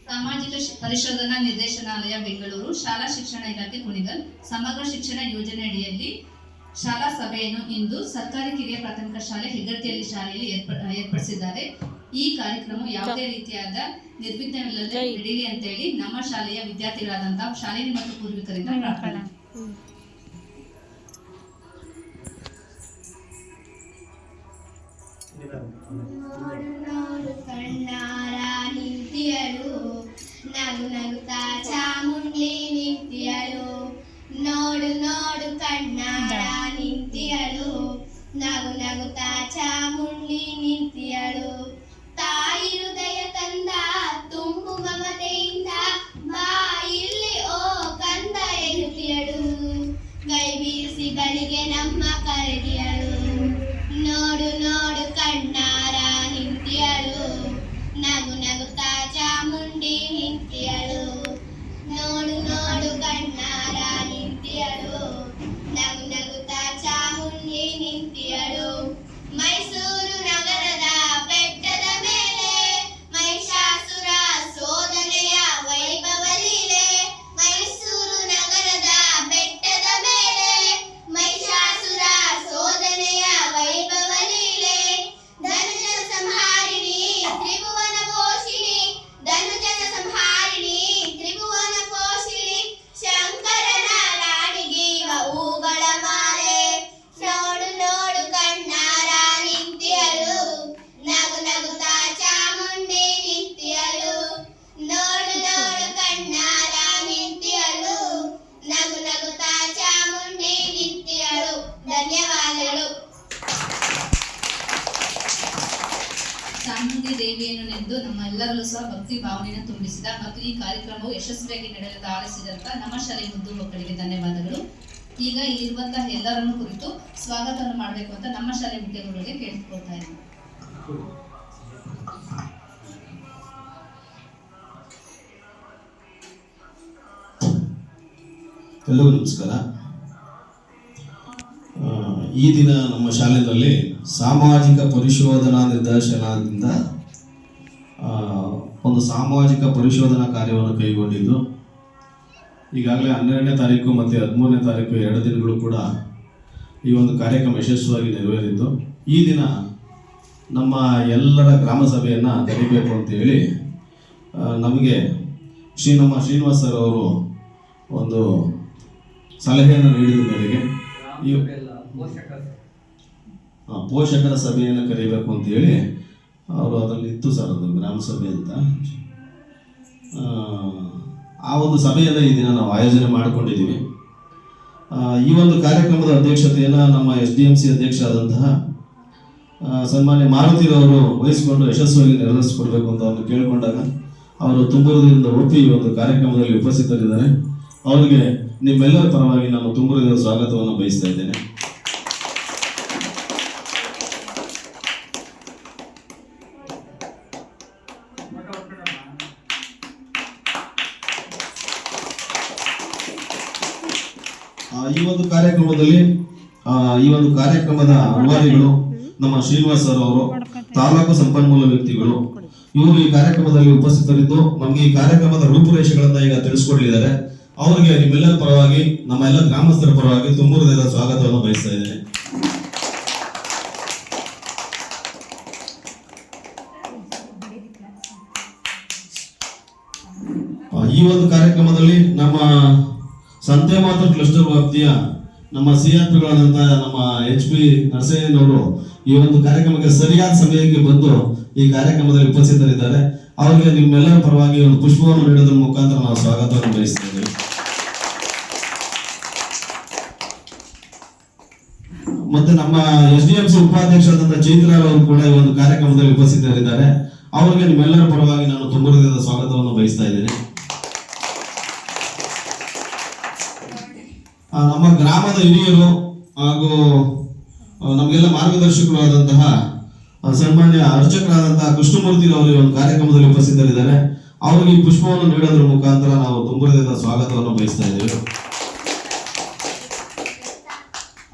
ಸಾಮಾಜಿಕ ಪರಿಶೋಧನಾ ನಿರ್ದೇಶನಾಲಯ ಬೆಂಗಳೂರು, ಶಾಲಾ ಶಿಕ್ಷಣ ಇಲಾಖೆ ಕುಣಿಗಲ್ ಸಮಗ್ರ ಶಿಕ್ಷಣ ಯೋಜನೆ ಅಡಿಯಲ್ಲಿ ಶಾಲಾ ಸಭೆಯನ್ನು ಇಂದು ಸರ್ಕಾರಿ ಕಿರಿಯ ಪ್ರಾಥಮಿಕ ಶಾಲೆ ಹೆಗ್ಗಟ್ಟಿಯಲ್ಲಿ ಶಾಲೆಯಲ್ಲಿ ಏರ್ಪಡಿಸಿದ್ದಾರೆ. ಈ ಕಾರ್ಯಕ್ರಮ ಯಾವುದೇ ರೀತಿಯಾದ ನಿರ್ವಿಘ್ನವಿಲ್ಲದೆ ನಡೆಯಲಿ ಅಂತ ಹೇಳಿ ನಮ್ಮ ಶಾಲೆಯ ವಿದ್ಯಾರ್ಥಿಗಳಾದಂತಹ ಶಾಲೆಯ ಮತ್ತು ಪೂರ್ವಿಕರಿಂದ ಪ್ರಾರ್ಥನೆ. ನಗು ನಗುತ್ತಾ ಚಾಮುಂಡಿ ನಿಂತಿಯಳು, ನೋಡು ನೋಡು ಕಣ್ಣಾರ ನಿಂತಿಯಳು, ನಗು ನಗುತ್ತಾ ಚಾಮುಂಡಿ ನಿಂತಿಯಳು. ತಾಯಿ ಹೃದಯ ತಂದ ತುಂಬು ಮಮತೆಯಿಂದ ಬಾ ಇಲ್ಲಿ ಓ ಕಂದ ಎನ್ನುತ್ತಿಯಳು, ಕೈ ಬೀಸಿ ಬಳಿಗೆ ನಮ್ಮ ಕರೆದಿಯಳು. ನೋಡು ನೋಡು ಕಣ್ಣಾರ ನಿಂತಿಯಳು, ನಗು ನಗುತ್ತಾ ಚಾಮುಂಡಿ ನಿಂತಿಯಳು, ನೋಡು ನೋಡು ಕಣ್ಣಾರ ನಿಂತಿಯಳು, ನಗು ನಗುತ್ತಾ ಚಾಮುಂಡಿ ನಿಂತಿಯಳು. ಮೈಸೂರು ನಗರದ ಬೆಟ್ಟದ ಮೇಲೆ ಮಹಿಷಾಸುರ ಸೋದನೆಯ ವೈಭವ ಲೀಲೆ, ಮೈಸೂರು ನಗರದ ಬೆಟ್ಟದ ಮೇಲೆ ಮಹಿಷಾಸುರ ಸೋದನೆಯ ವೈಭವ ಲೀಲೆ. ಧನುಜನ ಸಂಹಾರಿಣಿ ತ್ರಿಭುವನ ಪೋಷಿಣಿ, ಧನುಜನ ಸಂಹಾರಿಣಿ ತ್ರಿಭುವನ ಪೋಷಿಣಿ, ಶಂಕರನ ರಾಣಿಗೀವ ಹೂಗಳ ಮಾಲೆ. ನೋಡು ನೋಡು ಕಣ್ಣಾರ ನಿಂತಿಯಳು, ನಗು ನಗುತ್ತಾ ಚಾಮುಂಡಿ ನಿಂತಿಯಳು, ನೋಡು ನೋಡು ಕಣ್ಣಾರ ನಿಂತಿಯಳು, ನಗು ನಗುತ್ತಾ ಚಾಮುಂಡಿ ನಿಂತಿಯಳು. ಧನ್ಯವಾದಗಳು. ಚಾಮುಂಡಿ ದೇವಿಯನ್ನು ನೆನೆದು ನಮ್ಮೆಲ್ಲರಲ್ಲೂ ಸಹ ಭಕ್ತಿ ಭಾವನೆಯನ್ನು ತುಂಬಿಸಿದ ಮತ್ತು ಈ ಕಾರ್ಯಕ್ರಮವು ಯಶಸ್ವಿಯಾಗಿ ನಡೆಯಲು ಆರಿಸಿದಂತ ನಮ್ಮ ಶಾಲೆ ಮುದ್ದು ಮಕ್ಕಳಿಗೆ ಧನ್ಯವಾದಗಳು. ಈಗ ಇಲ್ಲಿರುವಂತಹ ಎಲ್ಲರನ್ನು ಕುರಿತು ಸ್ವಾಗತವನ್ನು ಮಾಡಬೇಕು ಅಂತ ನಮ್ಮ ಶಾಲೆ ಮುಖ್ಯಗಳಿಗೆ ಕೇಳಿಕೊಳ್ತಾ ಇದ್ದೀನಿ. ಎಲ್ಲರಿಗೂ ನಮಸ್ಕಾರ. ಈ ದಿನ ನಮ್ಮ ಶಾಲೆಯಲ್ಲಿ ಸಾಮಾಜಿಕ ಪರಿಶೋಧನಾ ನಿರ್ದೇಶನದಿಂದ ಒಂದು ಸಾಮಾಜಿಕ ಪರಿಶೋಧನಾ ಕಾರ್ಯವನ್ನು ಕೈಗೊಂಡಿದ್ದು ಈಗಾಗಲೇ 12ನೇ ತಾರೀಕು ಮತ್ತು 13ನೇ ತಾರೀಕು 2 ದಿನಗಳು ಕೂಡ ಈ ಒಂದು ಕಾರ್ಯಕ್ರಮ ಯಶಸ್ವಿಯಾಗಿ ನೆರವೇರಿದ್ದು, ಈ ದಿನ ನಮ್ಮ ಎಲ್ಲರ ಗ್ರಾಮ ಸಭೆಯನ್ನು ಕರೀಬೇಕು ಅಂತೇಳಿ ನಮಗೆ ನಮ್ಮ ಶ್ರೀನಿವಾಸ್ ಸರ್ ಅವರು ಒಂದು ಸಲಹೆಯನ್ನು ನೀಡಿದ ಮೇರೆಗೆ ಈ ಪೋಷಕರ ಸಭೆಯನ್ನು ಕರೀಬೇಕು ಅಂತೇಳಿ ಅವರು ಅದರಲ್ಲಿ ಇತ್ತು ಸರ್, ಅದು ಗ್ರಾಮ ಸಭೆ ಅಂತ. ಆ ಒಂದು ಸಭೆಯನ್ನು ಈ ದಿನ ನಾವು ಆಯೋಜನೆ ಮಾಡಿಕೊಂಡಿದ್ದೀವಿ. ಈ ಒಂದು ಕಾರ್ಯಕ್ರಮದ ಅಧ್ಯಕ್ಷತೆಯನ್ನು ನಮ್ಮ SDMC ಅಧ್ಯಕ್ಷರಾದಂತಹ ಸನ್ಮಾನ್ಯ ಮಾರುತಿರವರು ವಹಿಸಿಕೊಂಡು ಯಶಸ್ವಿಯಾಗಿ ನೆರವೇರಿಸಿಕೊಡ್ಬೇಕು ಅಂತ ಅವ್ರನ್ನ ಕೇಳಿಕೊಂಡಾಗ ಅವರು ತುಂಬುವುದರಿಂದ ಒಪ್ಪಿ ಈ ಒಂದು ಕಾರ್ಯಕ್ರಮದಲ್ಲಿ ಉಪಸ್ಥಿತರಿದ್ದಾರೆ. ಅವರಿಗೆ ನಿಮ್ಮೆಲ್ಲರ ಪರವಾಗಿ ನಾನು ತುಂಬುವುದರ ಸ್ವಾಗತವನ್ನು ಬಯಸ್ತಾ ಇದ್ದೇನೆ. ಈ ಒಂದು ಕಾರ್ಯಕ್ರಮದ ರೂವಾರಿಗಳು ನಮ್ಮ ಶ್ರೀನಿವಾಸ್ ಸರ್ ಅವರು, ತಾಲೂಕು ಸಂಪನ್ಮೂಲ ವ್ಯಕ್ತಿಗಳು, ಇವರು ಈ ಕಾರ್ಯಕ್ರಮದಲ್ಲಿ ಉಪಸ್ಥಿತರಿದ್ದು ನಮಗೆ ಈ ಕಾರ್ಯಕ್ರಮದ ರೂಪುರೇಷೆಗಳನ್ನ ಈಗ ತಿಳಿಸ್ಕೊಡ್ಲಿದ್ದಾರೆ. ಅವರಿಗೆ ನಿಮ್ಮೆಲ್ಲರ ಪರವಾಗಿ, ನಮ್ಮ ಎಲ್ಲ ಗ್ರಾಮಸ್ಥರ ಪರವಾಗಿ ತುಂಬ ಹೃದಯದ ಸ್ವಾಗತವನ್ನು ಬಯಸ್ತಾ ಇದ್ದೇನೆ. ಈ ಒಂದು ಕಾರ್ಯಕ್ರಮದಲ್ಲಿ ನಮ್ಮ ಸಂತೆಮಾತ್ರ ಕ್ಲಸ್ಟರ್ ವ್ಯಾಪ್ತಿಯ ನಮ್ಮ CRPಗಳಾದಂತಹ ನಮ್ಮ HP ನರಸಯ್ಯನವರು ಈ ಒಂದು ಕಾರ್ಯಕ್ರಮಕ್ಕೆ ಸರಿಯಾದ ಸಮಯಕ್ಕೆ ಬಂದು ಈ ಕಾರ್ಯಕ್ರಮದಲ್ಲಿ ಉಪಸ್ಥಿತರಿದ್ದಾರೆ. ಅವರಿಗೆ ನಿಮ್ಮೆಲ್ಲರ ಪರವಾಗಿ ಒಂದು ಪುಷ್ಪವನ್ನು ನೀಡೋದ್ರ ಮುಖಾಂತರ ನಾವು ಸ್ವಾಗತವನ್ನು ಬಯಸ್ತಾ ಇದ್ದೇವೆ. ಮತ್ತೆ ನಮ್ಮ SDMC ಉಪಾಧ್ಯಕ್ಷರಾದಂತಹ ಚೈತ್ರಾಲ್ ಅವರು ಕೂಡ ಈ ಒಂದು ಕಾರ್ಯಕ್ರಮದಲ್ಲಿ ಉಪಸ್ಥಿತರಿದ್ದಾರೆ. ಅವರಿಗೆ ನಿಮ್ಮೆಲ್ಲರ ಪರವಾಗಿ ನಾನು ತುಂಬ ಹೃದಯದ ಸ್ವಾಗತವನ್ನು ಬಯಸ್ತಾ ಇದ್ದೇನೆ. ನಮ್ಮ ಗ್ರಾಮದ ಹಿರಿಯರು ಹಾಗೂ ನಮಗೆಲ್ಲ ಮಾರ್ಗದರ್ಶಕರು ಆದಂತಹ ಸನ್ಮಾನ್ಯ ಅರ್ಚಕರಾದಂತಹ ಕೃಷ್ಣಮೂರ್ತಿ ಅವರು ಒಂದು ಕಾರ್ಯಕ್ರಮದಲ್ಲಿ ಉಪಸ್ಥಿತರಿದ್ದಾರೆ. ಅವರಿಗೆ ಈ ಪುಷ್ಪವನ್ನು ನೀಡೋದ್ರ ಮುಖಾಂತರ ನಾವು ತುಂಬ ಹೃದಯದ ಸ್ವಾಗತವನ್ನು ಬಯಸ್ತಾ ಇದ್ದೇವೆ.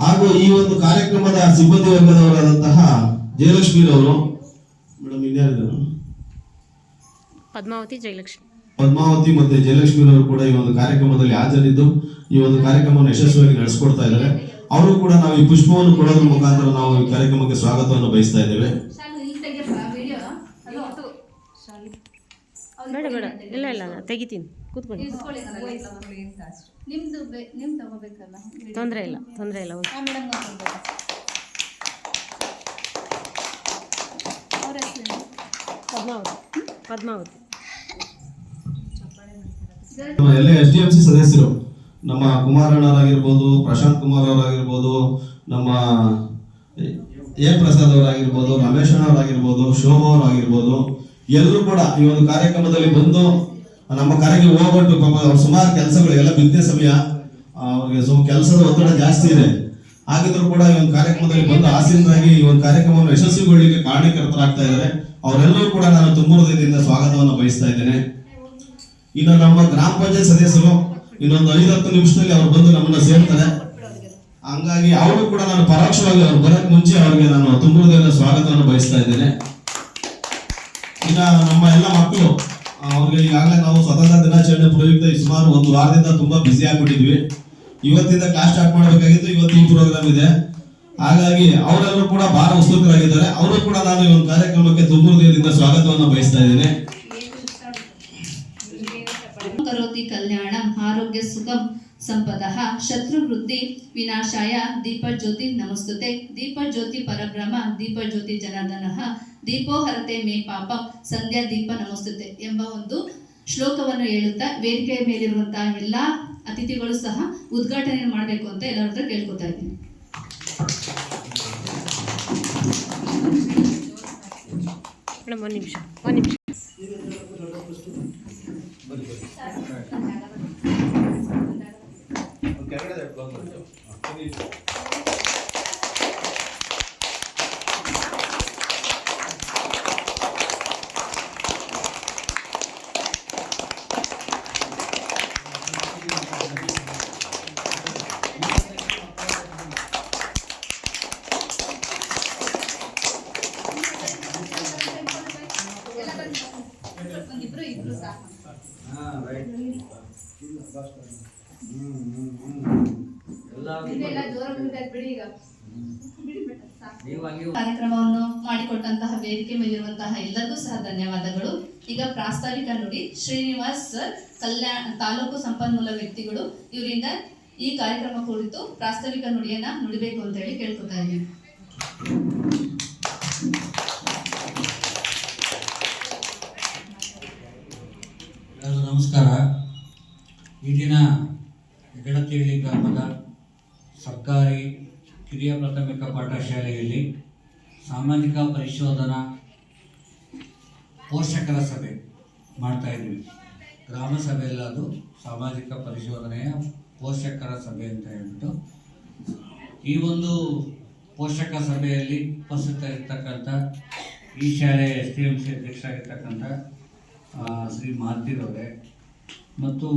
ಹಾಗೂ ಈ ಒಂದು ಕಾರ್ಯಕ್ರಮದ ಸಿಬ್ಬಂದಿ ವರ್ಗದವರಾದಂತಹ ಜಯಲಕ್ಷ್ಮಿ ಅವರು, ಮೇಡಮ್ ಇನ್ಯಾರಿದ್ದಾರೆ? ಪದ್ಮಾವತಿ ಜಯಲಕ್ಷ್ಮಿ. ಪದ್ಮಾವತಿ ಮತ್ತೆ ಜಯಲಕ್ಷ್ಮಿರವರು ಕೂಡ ಈ ಒಂದು ಕಾರ್ಯಕ್ರಮದಲ್ಲಿ ಹಾಜರಿದ್ದು ಈ ಒಂದು ಕಾರ್ಯಕ್ರಮವನ್ನು ಯಶಸ್ವಿಯಾಗಿ ನಡೆಸ್ಕೊಡ್ತಾ ಇದ್ದಾರೆ. ಅವರು ಕೂಡ ನಾವು ಈ ಪುಷ್ಪವನ್ನು ಕೊಡೋದ್ರ ಮುಖಾಂತರ ನಾವು ಈ ಕಾರ್ಯಕ್ರಮಕ್ಕೆ ಸ್ವಾಗತವನ್ನು ಬಯಸ್ತಾ ಇದ್ದೇವೆ. ಬೇಡ ಬೇಡ ಇಲ್ಲ ಇಲ್ಲ ನಾನು ತೆಗಿತೀನಿ ಕೂತ್ಕೊಳ್ಳಿ. ನಿಮ್ದು ತಗೋಬೇಕಲ್ಲ, ತೊಂದರೆ ಇಲ್ಲ ಪದ್ಮಾವತಿ ಎಲ್ಲ SDMC ಸದಸ್ಯರು ನಮ್ಮ ಕುಮಾರಣ್ಣವರಾಗಿರ್ಬೋದು, ಪ್ರಶಾಂತ್ ಕುಮಾರ್ ಅವರಾಗಿರ್ಬೋದು, ನಮ್ಮ ಎ ಪ್ರಸಾದ್ ಅವರಾಗಿರ್ಬೋದು, ರಮೇಶ್ ಅವರಾಗಿರ್ಬೋದು, ಶೋಭಾ ಅವರಾಗಿರ್ಬೋದು, ಎಲ್ಲರೂ ಕೂಡ ಈ ಒಂದು ಕಾರ್ಯಕ್ರಮದಲ್ಲಿ ಬಂದು ನಮ್ಮ ಕರೆಗೆ ಹೋಗ್ಬಿಟ್ಟು ಪಾಪ ಅವ್ರ ಸುಮಾರು ಕೆಲಸಗಳು ಎಲ್ಲ ಬಿದ್ದೆ ಸಮಯ, ಅವ್ರಿಗೆ ಕೆಲಸದ ಒತ್ತಡ ಜಾಸ್ತಿ ಇದೆ. ಹಾಗಿದ್ರು ಕೂಡ ಈ ಒಂದು ಕಾರ್ಯಕ್ರಮದಲ್ಲಿ ಬಂದು ಆಸೀನರಾಗಿ ಈ ಒಂದು ಕಾರ್ಯಕ್ರಮವನ್ನು ಯಶಸ್ವಿಗೊಳ್ಳಿಕ್ಕೆ ಕಾರಣಕರ್ತರಾಗ್ತಾ ಇದ್ದಾರೆ. ಅವರೆಲ್ಲರೂ ಕೂಡ ನಾನು ತುಂಬ ಹೃದಯದಿಂದ ಸ್ವಾಗತವನ್ನು ಬಯಸ್ತಾ ಇದ್ದೇನೆ. ಇನ್ನು ನಮ್ಮ ಗ್ರಾಮ ಪಂಚಾಯತ್ ಸದಸ್ಯರು ಇನ್ನೊಂದು 5-10 ನಿಮಿಷದಲ್ಲಿ ಅವ್ರು ಬಂದು ನಮ್ಮನ್ನ ಸೇರ್ತಾರೆ. ಹಂಗಾಗಿ ಅವರು ಕೂಡ ನಾನು ಪರೋಕ್ಷವಾಗಿ ಅವ್ರು ಬರಕ್ ಮುಂಚೆ ಅವರಿಗೆ ನಾನು ತುಂಬ ಹೃದಯದ ಸ್ವಾಗತವನ್ನು ಬಯಸ್ತಾ ಇದ್ದೇನೆ. ಇನ್ನ ನಮ್ಮ ಎಲ್ಲ ಮಕ್ಕಳು ಅವ್ರಿಗೆ ಈಗಾಗಲೇ ನಾವು ಸ್ವತಂತ್ರ ದಿನಾಚರಣೆ ಪ್ರಯುಕ್ತ ಸುಮಾರು 1 ವಾರದಿಂದ ತುಂಬಾ ಬ್ಯುಸಿ ಆಗ್ಬಿಟ್ಟಿದ್ವಿ. ಇವತ್ತಿಂದ ಕ್ಲಾಸ್ ಸ್ಟಾರ್ಟ್ ಮಾಡಬೇಕಾಗಿತ್ತು, ಇವತ್ತು ಈ ಪ್ರೋಗ್ರಾಮ್ ಇದೆ. ಹಾಗಾಗಿ ಅವರೆಲ್ಲರೂ ಕೂಡ ಬಹಳ ಉತ್ಸುಕರಾಗಿದ್ದಾರೆ. ಅವರು ಕೂಡ ನಾನು ಈ ಒಂದು ಕಾರ್ಯಕ್ರಮಕ್ಕೆ ತುಂಬ ಹೃದಯದಿಂದ ಸ್ವಾಗತವನ್ನು ಬಯಸ್ತಾ ಇದ್ದೇನೆ. ಕರೋತಿ ಕಲ್ಯಾಣಂ ಆರೋಗ್ಯ ಸುಖಂ ಸಂಪದಃ ಶತ್ರುವೃದ್ಧಿ ವಿನಾಶಾಯ ದೀಪಜ್ಯೋತಿ ನಮಸ್ತುತೆ ದೀಪಜ್ಯೋತಿ ಪರಬ್ರಹ್ಮ ದೀಪಜ್ಯೋತಿ ಜನಾರ್ದನಃ ದೀಪೋ ಹರತೆ ಮೇ ಪಾಪಂ ಸಂಧ್ಯಾ ದೀಪ ನಮಸ್ತುತೆ ಎಂಬ ಒಂದು ಶ್ಲೋಕವನ್ನು ಹೇಳುತ್ತಾ ವೇದಿಕೆಯ ಮೇಲಿರುವಂತಹ ಎಲ್ಲಾ ಅತಿಥಿಗಳು ಸಹ ಉದ್ಘಾಟನೆ ಮಾಡಬೇಕು ಅಂತ ಎಲ್ಲರ ಹತ್ರ ಕೇಳ್ಕೊತಾ ಇದ್ದೀನಿ. ಮೇಡಮ್ ಒಂದು ನಿಮಿಷ ಇಬ್ರು ಸಾಕು. ಕಾರ್ಯಕ್ರಮವನ್ನು ಮಾಡಿಕೊಟ್ಟಂತಹ ವೇದಿಕೆ ಮೇಲಿರುವಂತಹ ಎಲ್ಲರಿಗೂ ಸಹ ಧನ್ಯವಾದಗಳು. ಈಗ ಪ್ರಾಸ್ತಾವಿಕ ನುಡಿ ಶ್ರೀನಿವಾಸ್ ಸರ್, ತಾಲೂಕು ಸಂಪನ್ಮೂಲ ವ್ಯಕ್ತಿಗಳು, ಇವರಿಂದ ಈ ಕಾರ್ಯಕ್ರಮ ಕುರಿತು ಪ್ರಾಸ್ತಾವಿಕ ನುಡಿಯನ್ನ ನುಡಿಬೇಕು ಅಂತ ಹೇಳಿ ಕೇಳ್ಕೊತಾ ಇದ್ದೀವಿ. ನಮಸ್ಕಾರ. ಈ ದಿನ ಹೆಗಡತಿಹಳ್ಳಿ ಗ್ರಾಮದ ಸರ್ಕಾರಿ ಕಿರಿಯ ಪ್ರಾಥಮಿಕ ಪಾಠಶಾಲೆಯಲ್ಲಿ ಸಾಮಾಜಿಕ ಪರಿಶೋಧನಾ ಪೋಷಕರ ಸಭೆ ಮಾಡ್ತಾ ಇದ್ವಿ. ಗ್ರಾಮ ಸಭೆಯಲ್ಲ, ಅದು ಸಾಮಾಜಿಕ ಪರಿಶೋಧನೆಯ ಪೋಷಕರ ಸಭೆ ಅಂತ ಹೇಳ್ಬಿಟ್ಟು ಈ ಒಂದು ಪೋಷಕ ಸಭೆಯಲ್ಲಿ ಉಪಸ್ಥಿತರಿರ್ತಕ್ಕಂಥ ಈ ಶಾಲೆಯ SDMC ಅಧ್ಯಕ್ಷರಾಗಿರ್ತಕ್ಕಂಥ ಶ್ರೀ ಮಾತಿರವರೇ ಮತ್ತು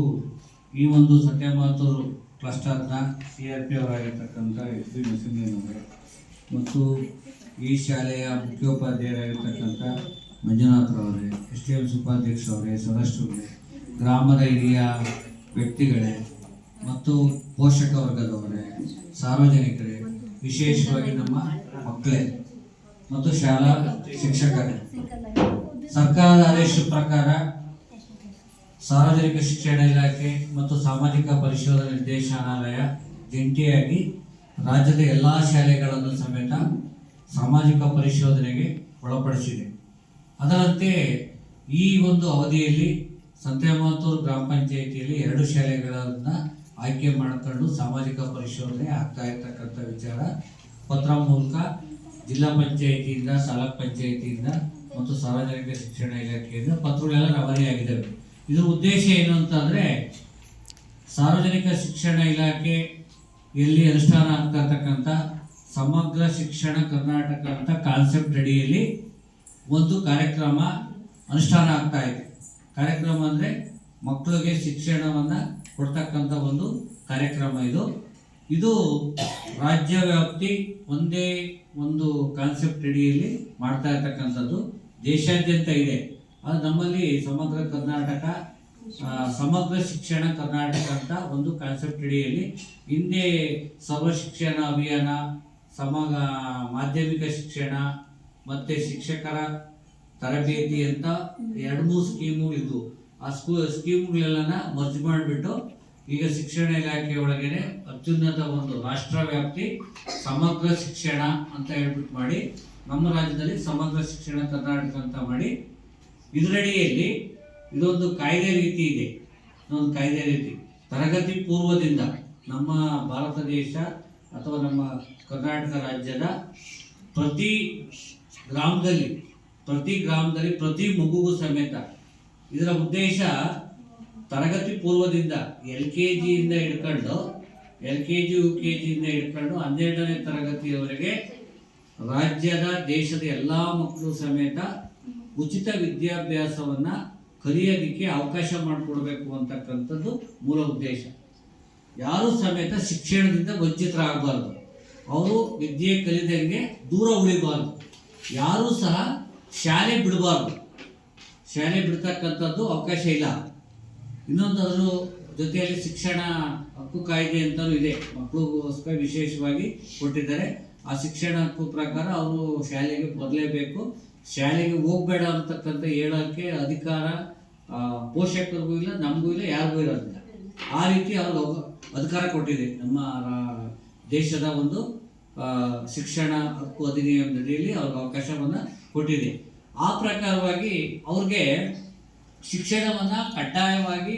ಈ ಒಂದು ಸತ್ಯಮಾತೂರು ಕ್ಲಸ್ಟರ್ನ CRP ಅವರಾಗಿರ್ತಕ್ಕಂಥ SD ನರಸಿಂಹಯ್ಯನವರೇ ಮತ್ತು ಈ ಶಾಲೆಯ ಮುಖ್ಯೋಪಾಧ್ಯಾಯರಾಗಿರ್ತಕ್ಕಂಥ ಮಂಜುನಾಥರವರೇ, SDMC ಉಪಾಧ್ಯಕ್ಷರವರೇ, ಸದಸ್ಯರೇ, ಗ್ರಾಮದ ಹಿರಿಯ ವ್ಯಕ್ತಿಗಳೇ ಮತ್ತು ಪೋಷಕ ವರ್ಗದವರೇ, ಸಾರ್ವಜನಿಕರೇ, ವಿಶೇಷವಾಗಿ ನಮ್ಮ ಮಕ್ಕಳೇ ಮತ್ತು ಶಾಲಾ ಶಿಕ್ಷಕರೇ, ಸರ್ಕಾರದ ಆದೇಶದ ಪ್ರಕಾರ ಸಾರ್ವಜನಿಕ ಶಿಕ್ಷಣ ಇಲಾಖೆ ಮತ್ತು ಸಾಮಾಜಿಕ ಪರಿಶೋಧನಾ ನಿರ್ದೇಶನಾಲಯ ಜಂಟಿಯಾಗಿ ರಾಜ್ಯದ ಎಲ್ಲ ಶಾಲೆಗಳನ್ನು ಸಮೇತ ಸಾಮಾಜಿಕ ಪರಿಶೋಧನೆಗೆ ಒಳಪಡಿಸಿದೆ. ಅದರಂತೆ ಈ ಒಂದು ಅವಧಿಯಲ್ಲಿ ಸಂತೆಮಾತೂರು ಗ್ರಾಮ ಪಂಚಾಯಿತಿಯಲ್ಲಿ 2 ಶಾಲೆಗಳನ್ನು ಆಯ್ಕೆ ಮಾಡಿಕೊಂಡು ಸಾಮಾಜಿಕ ಪರಿಶೋಧನೆ ಆಗ್ತಾ ಇರ್ತಕ್ಕಂಥ ವಿಚಾರ ಪತ್ರ ಮೂಲಕ ಜಿಲ್ಲಾ ಪಂಚಾಯಿತಿಯಿಂದ, ತಾಲೂಕ್ ಪಂಚಾಯಿತಿಯಿಂದ ಮತ್ತು ಸಾರ್ವಜನಿಕ ಶಿಕ್ಷಣ ಇಲಾಖೆಯಿಂದ ಪತ್ರಗಳೆಲ್ಲ ರವಾನೆಯಾಗಿದ್ದಾವೆ. ಇದರ ಉದ್ದೇಶ ಏನು ಅಂತಂದರೆ, ಸಾರ್ವಜನಿಕ ಶಿಕ್ಷಣ ಇಲಾಖೆಯಲ್ಲಿ ಅನುಷ್ಠಾನ ಆಗ್ತಾ ಇರ್ತಕ್ಕಂಥ ಸಮಗ್ರ ಶಿಕ್ಷಣ ಕರ್ನಾಟಕ ಅಂತ ಕಾನ್ಸೆಪ್ಟ್ ಅಡಿಯಲ್ಲಿ ಒಂದು ಕಾರ್ಯಕ್ರಮ ಅನುಷ್ಠಾನ ಆಗ್ತಾ ಇದೆ. ಕಾರ್ಯಕ್ರಮ ಅಂದರೆ ಮಕ್ಕಳಿಗೆ ಶಿಕ್ಷಣವನ್ನು ಕೊಡ್ತಕ್ಕಂಥ ಒಂದು ಕಾರ್ಯಕ್ರಮ ಇದು ರಾಜ್ಯ ವ್ಯಾಪ್ತಿ ಒಂದೇ ಒಂದು ಕಾನ್ಸೆಪ್ಟ್ ಅಡಿಯಲ್ಲಿ ಮಾಡ್ತಾ ಇರ್ತಕ್ಕಂಥದ್ದು. ದೇಶಾದ್ಯಂತ ಇದೆ. ಅದು ನಮ್ಮಲ್ಲಿ ಸಮಗ್ರ ಕರ್ನಾಟಕ ಸಮಗ್ರ ಶಿಕ್ಷಣ ಕರ್ನಾಟಕ ಅಂತ ಒಂದು ಕಾನ್ಸೆಪ್ಟ್ ಅಡಿಯಲ್ಲಿ ಹಿಂದೆ ಸರ್ವ ಶಿಕ್ಷಣ ಅಭಿಯಾನ, ಮಾಧ್ಯಮಿಕ ಶಿಕ್ಷಣ ಮತ್ತು ಶಿಕ್ಷಕರ ತರಬೇತಿ ಅಂತ 2-3 ಸ್ಕೀಮುಗಳಿದ್ವು. ಆ ಸ್ಕೀಮ್ಗಳೆಲ್ಲನ ಮರ್ಜ್ ಮಾಡಿಬಿಟ್ಟು ಈಗ ಶಿಕ್ಷಣ ಇಲಾಖೆ ಒಳಗಡೆ ಅತ್ಯುನ್ನತ ಒಂದು ರಾಷ್ಟ್ರವ್ಯಾಪ್ತಿ ಸಮಗ್ರ ಶಿಕ್ಷಣ ಅಂತ ಹೇಳ್ಬಿಟ್ಟು ಮಾಡಿ ನಮ್ಮ ರಾಜ್ಯದಲ್ಲಿ ಸಮಗ್ರ ಶಿಕ್ಷಣ ಕರ್ನಾಟಕ ಅಂತ ಮಾಡಿ ಇದರಡಿಯಲ್ಲಿ ಇದೊಂದು ಕಾಯ್ದೆ ರೀತಿ ಇದೆ. ಇದೊಂದು ಕಾಯ್ದೆ ರೀತಿ ತರಗತಿ ಪೂರ್ವದಿಂದ ನಮ್ಮ ಭಾರತ ದೇಶ ಅಥವಾ ನಮ್ಮ ಕರ್ನಾಟಕ ರಾಜ್ಯದ ಪ್ರತಿ ಗ್ರಾಮದಲ್ಲಿ ಪ್ರತಿ ಮಗುಗೂ ಸಮೇತ ಇದರ ಉದ್ದೇಶ ತರಗತಿ ಪೂರ್ವದಿಂದ LKG ಇಂದ ಹಿಡ್ಕೊಂಡು LKG UKG ಇಂದ ಹಿಡ್ಕೊಂಡು 12ನೇ ತರಗತಿಯವರೆಗೆ ರಾಜ್ಯದ ದೇಶದ ಎಲ್ಲ ಮಕ್ಕಳು ಸಮೇತ ಉಚಿತ ವಿದ್ಯಾಭ್ಯಾಸವನ್ನು ಕಲಿಯೋದಕ್ಕೆ ಅವಕಾಶ ಮಾಡಿಕೊಡ್ಬೇಕು ಅಂತಕ್ಕಂಥದ್ದು ಮೂಲ ಉದ್ದೇಶ. ಯಾರೂ ಸಮೇತ ಶಿಕ್ಷಣದಿಂದ ವಂಚಿತರಾಗಬಾರ್ದು, ಅವರು ವಿದ್ಯೆ ಕಲಿದಂಗೆ ದೂರ ಉಳಿಬಾರ್ದು, ಯಾರೂ ಸಹ ಶಾಲೆ ಬಿಡಬಾರ್ದು. ಶಾಲೆ ಬಿಡ್ತಕ್ಕಂಥದ್ದು ಅವಕಾಶ ಇಲ್ಲ. ಇನ್ನೊಂದು ಅದರ ಜೊತೆಯಲ್ಲಿ ಶಿಕ್ಷಣ ಹಕ್ಕು ಕಾಯ್ದೆ ಅಂತಲೂ ಇದೆ, ಮಕ್ಕಳಿಗೋಸ್ಕರ ವಿಶೇಷವಾಗಿ ಕೊಟ್ಟಿದ್ದಾರೆ. ಆ ಶಿಕ್ಷಣ ಹಕ್ಕು ಪ್ರಕಾರ ಅವರು ಶಾಲೆಗೆ ಬರಲೇಬೇಕು, ಶಾಲೆಗೆ ಹೋಗಬೇಡ ಅಂತಕ್ಕಂಥ ಹೇಳೋಕ್ಕೆ ಅಧಿಕಾರ ಪೋಷಕರಿಗೂ ಇಲ್ಲ, ನಮಗೂ ಇಲ್ಲ, ಯಾರಿಗೂ ಇರೋದಿಲ್ಲ. ಆ ರೀತಿ ಅವರು ಅಧಿಕಾರ ಕೊಟ್ಟಿದೆ ನಮ್ಮ ದೇಶದ ಒಂದು ಶಿಕ್ಷಣ ಹಕ್ಕು ಅಧಿನಿಯಮದಲ್ಲಿ ಅವ್ರಿಗೆ ಅವಕಾಶವನ್ನು ಕೊಟ್ಟಿದೆ. ಆ ಪ್ರಕಾರವಾಗಿ ಅವ್ರಿಗೆ ಶಿಕ್ಷಣವನ್ನು ಕಡ್ಡಾಯವಾಗಿ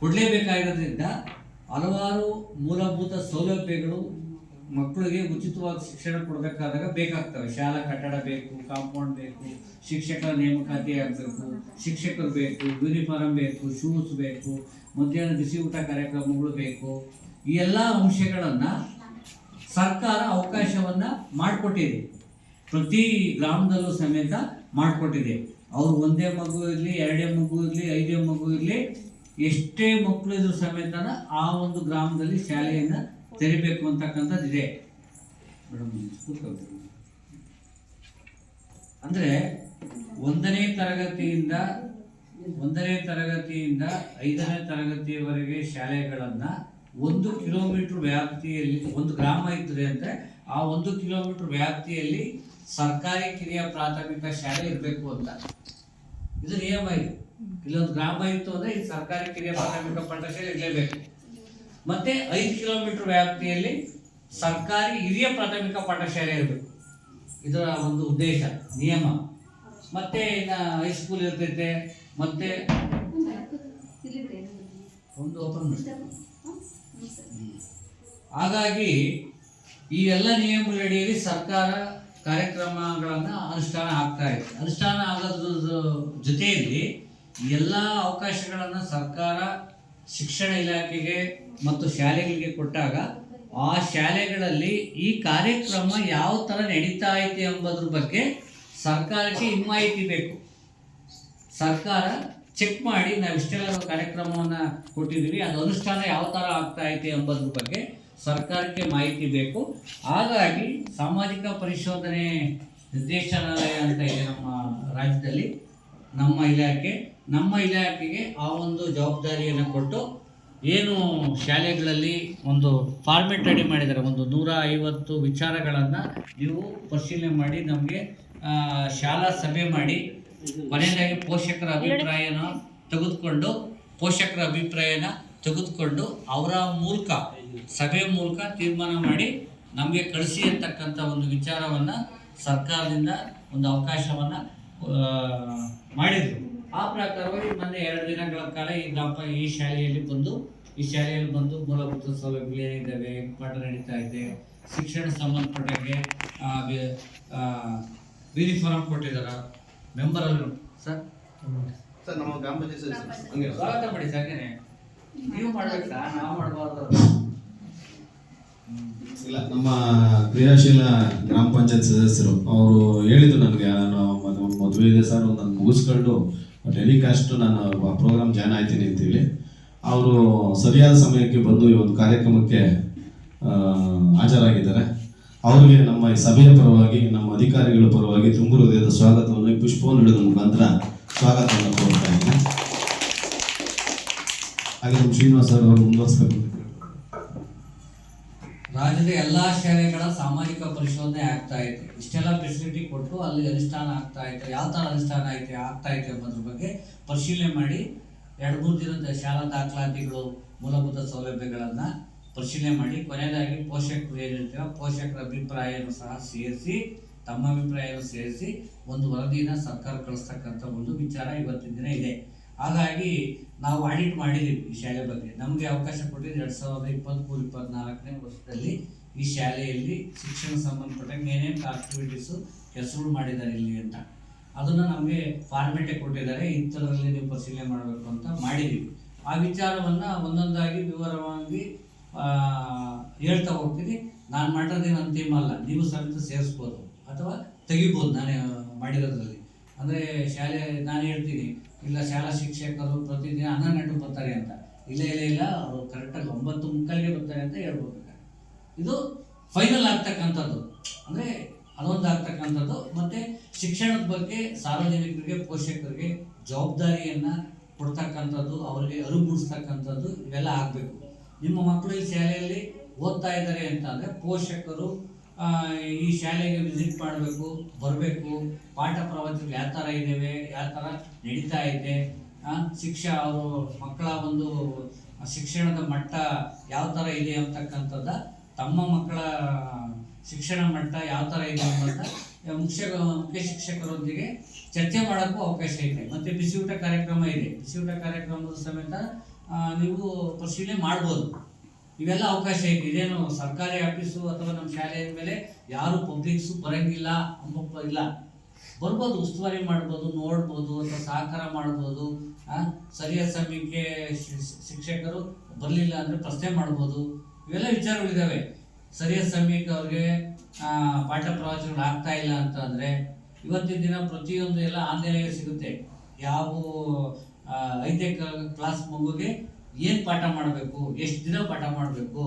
ಕೊಡಲೇಬೇಕಾಗಿರೋದ್ರಿಂದ ಹಲವಾರು ಮೂಲಭೂತ ಸೌಲಭ್ಯಗಳು ಮಕ್ಕಳಿಗೆ ಉಚಿತವಾಗಿ ಶಿಕ್ಷಣ ಕೊಡಬೇಕಾದಾಗ ಬೇಕಾಗ್ತವೆ. ಶಾಲಾ ಕಟ್ಟಡ ಬೇಕು, ಕಾಂಪೌಂಡ್ ಬೇಕು, ಶಿಕ್ಷಕರ ನೇಮಕಾತಿ ಆಗಬೇಕು, ಶಿಕ್ಷಕರು ಬೇಕು, ಯೂನಿಫಾರ್ಮ್ ಬೇಕು, ಶೂಸ್ ಬೇಕು, ಮಧ್ಯಾಹ್ನ ಬಿಸಿ ಊಟ ಕಾರ್ಯಕ್ರಮಗಳು ಬೇಕು. ಈ ಎಲ್ಲ ಅಂಶಗಳನ್ನು ಸರ್ಕಾರ ಅವಕಾಶವನ್ನು ಮಾಡಿಕೊಟ್ಟಿದೆ. ಪ್ರತಿ ಗ್ರಾಮದಲ್ಲೂ ಸಮೇತ ಮಾಡಿಕೊಟ್ಟಿದೆ. ಅವರು 1ನೇ ಮಗು ಇರಲಿ, 2ನೇ ಮಗು ಇರಲಿ, 5ನೇ ಮಗು ಇರಲಿ, ಎಷ್ಟೇ ಮಕ್ಕಳು ಇದ್ರೂ ಸಮೇತ ಆ ಒಂದು ಗ್ರಾಮದಲ್ಲಿ ಶಾಲೆಯನ್ನು ತೆರಿಬೇಕು ಅಂತಕ್ಕಂಥದ್ದು ಇದೆ. ಮೇಡಮ್ ಅಂದರೆ 1ನೇ ತರಗತಿಯಿಂದ 5ನೇ ತರಗತಿಯವರೆಗೆ ಶಾಲೆಗಳನ್ನು 1 ಕಿಲೋಮೀಟರ್ ವ್ಯಾಪ್ತಿಯಲ್ಲಿ, ಒಂದು ಗ್ರಾಮ ಇದ್ದರೆ ಅಂದರೆ ಆ 1 ಕಿಲೋಮೀಟರ್ ವ್ಯಾಪ್ತಿಯಲ್ಲಿ ಸರ್ಕಾರಿ ಕಿರಿಯ ಪ್ರಾಥಮಿಕ ಶಾಲೆ ಇರಬೇಕು ಅಂತ ಇದು ನಿಯಮ ಇದೆ. ಇಲ್ಲೊಂದು ಗ್ರಾಮ ಇತ್ತು ಅಂದರೆ ಈ ಸರ್ಕಾರಿ ಕಿರಿಯ ಪ್ರಾಥಮಿಕ ಪಾಠಶಾಲೆ ಇರಲೇಬೇಕು. ಮತ್ತೆ 5 ಕಿಲೋಮೀಟರ್ ವ್ಯಾಪ್ತಿಯಲ್ಲಿ ಸರ್ಕಾರಿ ಹಿರಿಯ ಪ್ರಾಥಮಿಕ ಪಾಠಶಾಲೆ ಇರಬೇಕು. ಇದರ ಒಂದು ಉದ್ದೇಶ, ನಿಯಮ. ಮತ್ತೆ ಇನ್ನು ಹೈಸ್ಕೂಲ್ ಇರ್ತೈತೆ, ಮತ್ತೆ ಒಂದು ಓಪನ್ ಮಾಡಿ. ಹಾಗಾಗಿ ಈ ಎಲ್ಲ ನಿಯಮಗಳಡಿಯಲ್ಲಿ ಸರ್ಕಾರ ಕಾರ್ಯಕ್ರಮಗಳನ್ನು ಅನುಷ್ಠಾನ ಆಗ್ತಾ ಇದೆ. ಅನುಷ್ಠಾನ ಆಗೋದ್ರ ಜೊತೆಯಲ್ಲಿ ಎಲ್ಲ ಅವಕಾಶಗಳನ್ನು ಸರ್ಕಾರ ಶಿಕ್ಷಣ ಇಲಾಖೆಗೆ ಮತ್ತು ಶಾಲೆಗಳಿಗೆ ಕೊಟ್ಟಾಗ ಆ ಶಾಲೆಗಳಲ್ಲಿ ಈ ಕಾರ್ಯಕ್ರಮ ಯಾವ ಥರ ನಡೀತಾ ಐತೆ ಎಂಬುದ್ರ ಬಗ್ಗೆ ಸರ್ಕಾರಕ್ಕೆ ಮಾಹಿತಿ ಬೇಕು. ಸರ್ಕಾರ ಚೆಕ್ ಮಾಡಿ ನಾವು ಇಷ್ಟೆಲ್ಲ ಕಾರ್ಯಕ್ರಮವನ್ನು ಕೊಟ್ಟಿದ್ದೀವಿ, ಅದು ಅನುಷ್ಠಾನ ಯಾವ ಥರ ಆಗ್ತಾ ಐತೆ ಎಂಬುದ್ರ ಬಗ್ಗೆ ಸರ್ಕಾರಕ್ಕೆ ಮಾಹಿತಿ ಬೇಕು. ಹಾಗಾಗಿ ಸಾಮಾಜಿಕ ಪರಿಶೋಧನೆ ನಿರ್ದೇಶನಾಲಯ ಅಂತ ಇದೆ ನಮ್ಮ ರಾಜ್ಯದಲ್ಲಿ, ನಮ್ಮ ಇಲಾಖೆಗೆ ಆ ಒಂದು ಜವಾಬ್ದಾರಿಯನ್ನು ಕೊಟ್ಟು ಏನು ಶಾಲೆಗಳಲ್ಲಿ ಒಂದು ಫಾರ್ಮೆಟ್ ರೆಡಿ ಮಾಡಿದ್ದಾರೆ, ಒಂದು 150 ವಿಚಾರಗಳನ್ನು ನೀವು ಪರಿಶೀಲನೆ ಮಾಡಿ ನಮಗೆ ಶಾಲಾ ಸಭೆ ಮಾಡಿ ಕೊನೆಯದಾಗಿ ಪೋಷಕರ ಅಭಿಪ್ರಾಯನ ತೆಗೆದುಕೊಂಡು ಅವರ ಮೂಲಕ ಸಭೆ ಮೂಲಕ ತೀರ್ಮಾನ ಮಾಡಿ ನಮಗೆ ಕಳಿಸಿ ಅಂತಕ್ಕಂಥ ಒಂದು ವಿಚಾರವನ್ನು ಸರ್ಕಾರದಿಂದ ಒಂದು ಅವಕಾಶವನ್ನು ಮಾಡಿದರು. ಆ ಪ್ರಕಾರವಾಗಿ ಮೊನ್ನೆ 2 ದಿನಗಳ ಕಾಲ ಈ ಶಾಲೆಯಲ್ಲಿ ಬಂದು ಮೂಲಭೂತ ಸೌಲಭ್ಯ ಏನಿದ್ದಾವೆ, ಪಾಠ ನಡೀತಾ ಇದೆ, ಶಿಕ್ಷಣ ಸಂಬಂಧಪಟ್ಟಂಗೆ ಯೂನಿಫಾರ್ಮ್ ಕೊಟ್ಟಿದ್ದಾರೆ. ಮೆಂಬರಲ್ಲಿ ಸರ್ ನಮ್ಮ ಗ್ರಾಮ ಪಂಚಾಯತ್ ಸ್ವಾಗತ ಮಾಡಿ ಸರ್. ನೀವು ಮಾಡ್ಬೇಕಾ, ನಾವು ಮಾಡಬಾರ್ದು? ಇಲ್ಲ, ನಮ್ಮ ಕ್ರಿಯಾಶೀಲ ಗ್ರಾಮ ಪಂಚಾಯತ್ ಸದಸ್ಯರು ಅವರು ಹೇಳಿದ್ರು ನನಗೆ, ನಾನು ಮದುವೆ ಇದೆ ಸರ್, ನಾನು ಮುಗಿಸ್ಕೊಂಡು ಟೆಲಿಕಾಸ್ಟ್ ನಾನು ಪ್ರೋಗ್ರಾಮ್ ಜಾಯ್ನ್ ಆಯ್ತೀನಿ ಅಂತೇಳಿ ಅವರು ಸರಿಯಾದ ಸಮಯಕ್ಕೆ ಬಂದು ಈ ಒಂದು ಕಾರ್ಯಕ್ರಮಕ್ಕೆ ಹಾಜರಾಗಿದ್ದಾರೆ. ಅವರಿಗೆ ನಮ್ಮ ಈ ಸಭೆಯ ಪರವಾಗಿ, ನಮ್ಮ ಅಧಿಕಾರಿಗಳ ಪರವಾಗಿ ತುಂಬ ಹೃದಯದ ಸ್ವಾಗತವನ್ನು ಪುಷ್ಪವನ್ನು ಹಿಡಿದ ಮುಖಾಂತರ ಸ್ವಾಗತವನ್ನು ಕೋರ್ತಾ ಇದ್ದೀನಿ. ಹಾಗೆ ನಮ್ಮ ಶ್ರೀನಿವಾಸ್ ಸರ್ ಅವರು ಮುಂದುವರಿಸಬೇಕು. ರಾಜ್ಯದ ಎಲ್ಲಾ ಶಾಲೆಗಳ ಸಾಮಾಜಿಕ ಪರಿಶೋಧನೆ ಆಗ್ತಾ ಐತೆ. ಇಷ್ಟೆಲ್ಲ ಫೆಸಿಲಿಟಿ ಕೊಟ್ಟು ಅಲ್ಲಿ ಅನುಷ್ಠಾನ ಆಗ್ತಾ ಐತೆ, ಯಾವ ತರ ಅನುಷ್ಠಾನ ಆಗ್ತಾ ಐತೆ ಅನ್ನೋದ್ರ ಬಗ್ಗೆ ಪರಿಶೀಲನೆ ಮಾಡಿ 2-3 ದಿನದ ಶಾಲಾ ದಾಖಲಾತಿಗಳು, ಮೂಲಭೂತ ಸೌಲಭ್ಯಗಳನ್ನ ಪರಿಶೀಲನೆ ಮಾಡಿ ಕೊನೆಯದಾಗಿ ಪೋಷಕರು ಏನಿರ್ತೀರೋ ಪೋಷಕರ ಅಭಿಪ್ರಾಯವನ್ನು ಸಹ ಸೇರಿಸಿ, ತಮ್ಮ ಅಭಿಪ್ರಾಯವನ್ನು ಸೇರಿಸಿ ಒಂದು ವರದಿನ ಸರ್ಕಾರ ಕಳಿಸ್ತಕ್ಕಂಥ ಒಂದು ವಿಚಾರ ಇವತ್ತಿನ ದಿನ ಇದೆ. ಹಾಗಾಗಿ ನಾವು ಆಡಿಟ್ ಮಾಡಿದ್ದೀವಿ ಈ ಶಾಲೆ ಬಗ್ಗೆ. ನಮಗೆ ಅವಕಾಶ ಕೊಟ್ಟಿದ್ದು 2023-24ನೇ ವರ್ಷದಲ್ಲಿ ಈ ಶಾಲೆಯಲ್ಲಿ ಶಿಕ್ಷಣ ಸಂಬಂಧಪಟ್ಟಂಗೆ ಏನೇನು ಆಕ್ಟಿವಿಟೀಸು ಕೆಲಸಗಳು ಮಾಡಿದ್ದಾರೆ ಇಲ್ಲಿ ಅಂತ ಅದನ್ನು ನಮಗೆ ಫಾರ್ಮೇಟೇ ಕೊಟ್ಟಿದ್ದಾರೆ. ಇಂಥದ್ರಲ್ಲಿ ನೀವು ಪರಿಶೀಲನೆ ಮಾಡಬೇಕು ಅಂತ ಮಾಡಿದ್ದೀವಿ. ಆ ವಿಚಾರವನ್ನು ಒಂದೊಂದಾಗಿ ವಿವರವಾಗಿ ಹೇಳ್ತಾ ಹೋಗ್ತೀನಿ. ನಾನು ಮಾಡೋದೇನು ಅಂತಿಮ ಅಲ್ಲ, ನೀವು ಸಮೇತ ಸೇರಿಸ್ಬೋದು ಅಥವಾ ತೆಗಿಬೋದು ನಾನೇ ಮಾಡಿರೋದ್ರಲ್ಲಿ. ಅಂದರೆ ಶಾಲೆ ನಾನು ಹೇಳ್ತೀನಿ, ಇಲ್ಲ ಶಾಲಾ ಶಿಕ್ಷಕರು ಪ್ರತಿದಿನ 11 ಗಂಟೆಗೆ ಬರ್ತಾರೆ ಅಂತ, ಇಲ್ಲ ಅವರು ಕರೆಕ್ಟಾಗಿ 9:30ಗೆ ಬರ್ತಾರೆ ಅಂತ ಹೇಳ್ಬೋದು. ಇದು ಫೈನಲ್ ಆಗ್ತಕ್ಕಂಥದ್ದು, ಅಂದರೆ ಅದೊಂದು ಆಗ್ತಕ್ಕಂಥದ್ದು. ಮತ್ತು ಶಿಕ್ಷಣದ ಬಗ್ಗೆ ಸಾರ್ವಜನಿಕರಿಗೆ, ಪೋಷಕರಿಗೆ ಜವಾಬ್ದಾರಿಯನ್ನು ಕೊಡ್ತಕ್ಕಂಥದ್ದು, ಅವರಿಗೆ ಅರಿವು ಮೂಡಿಸ್ತಕ್ಕಂಥದ್ದು ಇವೆಲ್ಲ ಆಗಬೇಕು. ನಿಮ್ಮ ಮಕ್ಕಳು ಈ ಶಾಲೆಯಲ್ಲಿ ಓದ್ತಾ ಇದ್ದಾರೆ ಅಂತ ಅಂದರೆ ಪೋಷಕರು ಈ ಶಾಲೆಗೆ ವಿಸಿಟ್ ಮಾಡಬೇಕು, ಬರಬೇಕು. ಪಾಠ ಪ್ರವಚನಗಳು ಯಾವ ಥರ ಇದ್ದೇವೆ, ಯಾವ ಥರ ನಡೀತಾ ಇದೆ, ಅವರು ಮಕ್ಕಳ ಒಂದು ಶಿಕ್ಷಣದ ಮಟ್ಟ ಯಾವ ಥರ ಇದೆ ಅಂತಕ್ಕಂಥದ್ದು, ತಮ್ಮ ಮಕ್ಕಳ ಶಿಕ್ಷಣ ಮಟ್ಟ ಯಾವ ಥರ ಇದೆ ಅಂತ ಮುಖ್ಯ ಶಿಕ್ಷಕರೊಂದಿಗೆ ಚರ್ಚೆ ಮಾಡೋಕ್ಕೂ ಅವಕಾಶ ಇದೆ. ಮತ್ತು ಬಿಸಿಯೂಟ ಕಾರ್ಯಕ್ರಮ ಇದೆ. ಬಿಸಿಯೂಟ ಕಾರ್ಯಕ್ರಮದ ಸಮೇತ ನೀವು ಪರಿಶೀಲನೆ ಮಾಡ್ಬೋದು. ಇವೆಲ್ಲ ಅವಕಾಶ ಇದೆ. ಇದೇನು ಸರ್ಕಾರಿ ಆಫೀಸು ಅಥವಾ ನಮ್ಮ ಶಾಲೆಯ ಮೇಲೆ ಯಾರು ಪಬ್ಲಿಕ್ಸು ಬರಂಗಿಲ್ಲ ಅಂಬ ಇಲ್ಲ, ಬರ್ಬೋದು, ಉಸ್ತುವಾರಿ ಮಾಡ್ಬೋದು, ನೋಡ್ಬೋದು ಅಥವಾ ಸಹಕಾರ ಮಾಡ್ಬೋದು. ಸರಿಯಾದ ಸಮಯಕ್ಕೆ ಶಿಕ್ಷಕರು ಬರಲಿಲ್ಲ ಅಂದರೆ ಪ್ರಶ್ನೆ ಮಾಡ್ಬೋದು. ಇವೆಲ್ಲ ವಿಚಾರಗಳಿದ್ದಾವೆ. ಸರಿಯಾದ ಸಮಯಕ್ಕೆ ಅವ್ರಿಗೆ ಪಾಠ ಪ್ರವಚನಗಳು ಆಗ್ತಾ ಇಲ್ಲ ಅಂತ ಅಂದರೆ ಇವತ್ತಿನ ದಿನ ಪ್ರತಿಯೊಂದು ಎಲ್ಲ ಆನ್ಲೈನ್ಗೆ ಸಿಗುತ್ತೆ. ಯಾವ 5ನೇ ಕ್ಲಾಸ್ ಮಗುಗೆ ಏನು ಪಾಠ ಮಾಡಬೇಕು, ಎಷ್ಟು ದಿನ ಪಾಠ ಮಾಡಬೇಕು,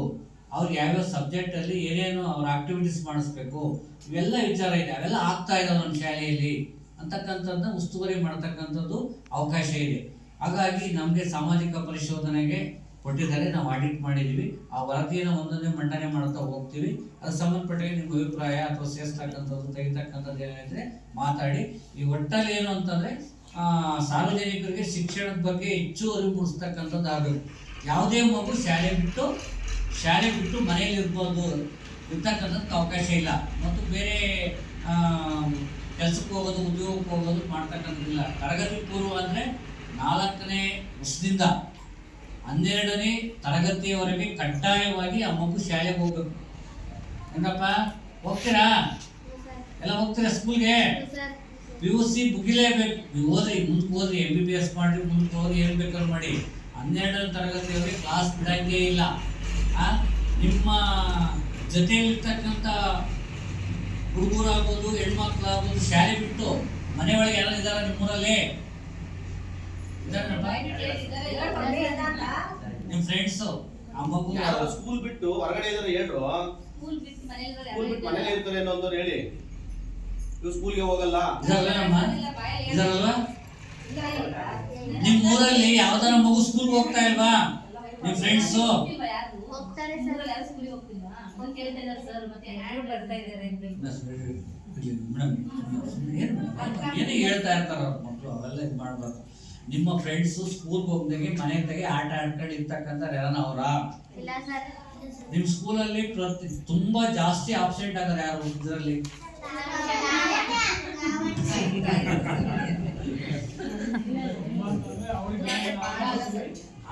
ಅವ್ರಿಗೆ ಯಾವ್ಯಾವ ಸಬ್ಜೆಕ್ಟಲ್ಲಿ ಏನೇನು ಅವ್ರ ಆಕ್ಟಿವಿಟೀಸ್ ಮಾಡಿಸ್ಬೇಕು, ಇವೆಲ್ಲ ವಿಚಾರ ಇದೆ. ಅವೆಲ್ಲ ಆಗ್ತಾ ಇದ್ದಾವೆ ನಮ್ಮ ಶಾಲೆಯಲ್ಲಿ ಅಂತಕ್ಕಂಥದ್ದನ್ನ ಉಸ್ತುವಾರಿ ಮಾಡ್ತಕ್ಕಂಥದ್ದು ಅವಕಾಶ ಇದೆ. ಹಾಗಾಗಿ ನಮಗೆ ಸಾಮಾಜಿಕ ಪರಿಶೋಧನೆಗೆ ಕೊಟ್ಟಿದ್ದಾರೆ, ನಾವು ಆಡಿಟ್ ಮಾಡಿದ್ದೀವಿ. ಆ ವರದಿಯನ್ನು ಒಂದೊಂದೇ ಮಂಡನೆ ಮಾಡ್ತಾ ಹೋಗ್ತೀವಿ. ಅದು ಸಂಬಂಧಪಟ್ಟಾಗ ನಿಮ್ಮ ಅಭಿಪ್ರಾಯ ಅಥವಾ ಸೇರಿಸ್ತಕ್ಕಂಥದ್ದು, ತೆಗಿತಕ್ಕಂಥದ್ದು ಏನಾದರೆ ಮಾತಾಡಿ. ಈ ಒಟ್ಟಲ್ಲಿ ಏನು ಅಂತಂದರೆ ಸಾರ್ವಜನಿಕರಿಗೆ ಶಿಕ್ಷಣದ ಬಗ್ಗೆ ಹೆಚ್ಚು ಅರಿವು ಮೂಡಿಸ್ತಕ್ಕಂಥದ್ದು ಆಗಬೇಕು. ಯಾವುದೇ ಮಗು ಶಾಲೆ ಬಿಟ್ಟು ಮನೆಯಲ್ಲಿ ಇರ್ತಕ್ಕಂಥದ್ದು ಅವಕಾಶ ಇಲ್ಲ. ಮತ್ತು ಬೇರೆ ಕೆಲಸಕ್ಕೆ ಹೋಗೋದು, ಉದ್ಯೋಗಕ್ಕೆ ಹೋಗೋದು ಮಾಡ್ತಕ್ಕಂಥದ್ದಿಲ್ಲ. ತರಗತಿ ಪೂರ್ವ ಅಂದರೆ 4ನೇ ವರ್ಷದಿಂದ 12ನೇ ತರಗತಿಯವರೆಗೆ ಕಡ್ಡಾಯವಾಗಿ ಆ ಮಗು ಶಾಲೆಗೆ ಹೋಗ್ಬೇಕು. ಏನಪ್ಪ ಹೋಗ್ತೀರಾ? ಎಲ್ಲ ಹೋಗ್ತೀರಾ ಸ್ಕೂಲ್ಗೆ? PUC ಮುಗಿಲೇಬೇಕು. ನೀವು ಹೋದ್ರಿ, ಮುಂದಕ್ಕೆ ಹೋದ್ರಿ, MBBS ಮಾಡಿ, ಮುಂದಕ್ಕೆ ಹೋಗಿ ಏನು ಬೇಕಾದ್ರೂ ಮಾಡಿ, 12ನೇ ತರಗತಿಯವರೆಗೆ ಕ್ಲಾಸ್ ಬಿಡಂಗೇ ಇಲ್ಲ. ನಿಮ್ಮ ಜೊತೆಯಲ್ಲಿರ್ತಕ್ಕಂಥ ಹುಡುಗರಾಗ್ಬೋದು, ಹೆಣ್ಮಕ್ಳಾಗ್ಬೋದು, ಶಾಲೆ ಬಿಟ್ಟು ಮನೆ ಒಳಗೆ ಯಾರು ಇದ್ದಾರೆ ನಿಮ್ಮೂರಲ್ಲಿ? ನಿಮ್ಮ ಫ್ರೆಂಡ್ಸು ಆ ಮಗು ಸ್ಕೂಲ್ ಬಿಟ್ಟು ಹೊರಗಡೆ ಇದ್ದಾರೆ ಹೇಳ್ರು, ಸ್ಕೂಲ್ ಬಿಟ್ಟು ಮನೇಲಿ ಇರ್ತಾರೆ ಅನ್ನೋದು ಹೇಳಿ. ಇವ್ರು ಸ್ಕೂಲ್ಗೆ ಹೋಗಲ್ಲ ಇದರಲ್ವಾ? ನಿಮ್ಮ ಊರಲ್ಲಿ ಯಾವ್ದಾರ ಮಗು ಸ್ಕೂಲ್ಗೆ ಹೋಗ್ತಾ ಇಲ್ವಾ? ನಿಮ್ಮ ಫ್ರೆಂಡ್ಸು ಏನೇ ಹೇಳ್ತಾ ಇರ್ತಾರ ಅವ್ರ ಮಕ್ಕಳು, ಅವೆಲ್ಲ ಇದು ಮಾಡಬಾರ್ದು. ನಿಮ್ಮ ಫ್ರೆಂಡ್ಸು ಸ್ಕೂಲ್ಗೆ ಹೋಗ್ದಾಗೆ ಮನೆಯಾಗೆ ಆಟ ಆಡ್ಕೊಂಡು ಇರ್ತಕ್ಕಂಥ ಯಾರನ್ನ ಅವರ? ನಿಮ್ಮ ಸ್ಕೂಲಲ್ಲಿ ತುಂಬಾ ಜಾಸ್ತಿ ಆಬ್ಸೆಂಟ್ ಆಗೋರು ಯಾರು ಇದರಲ್ಲಿ?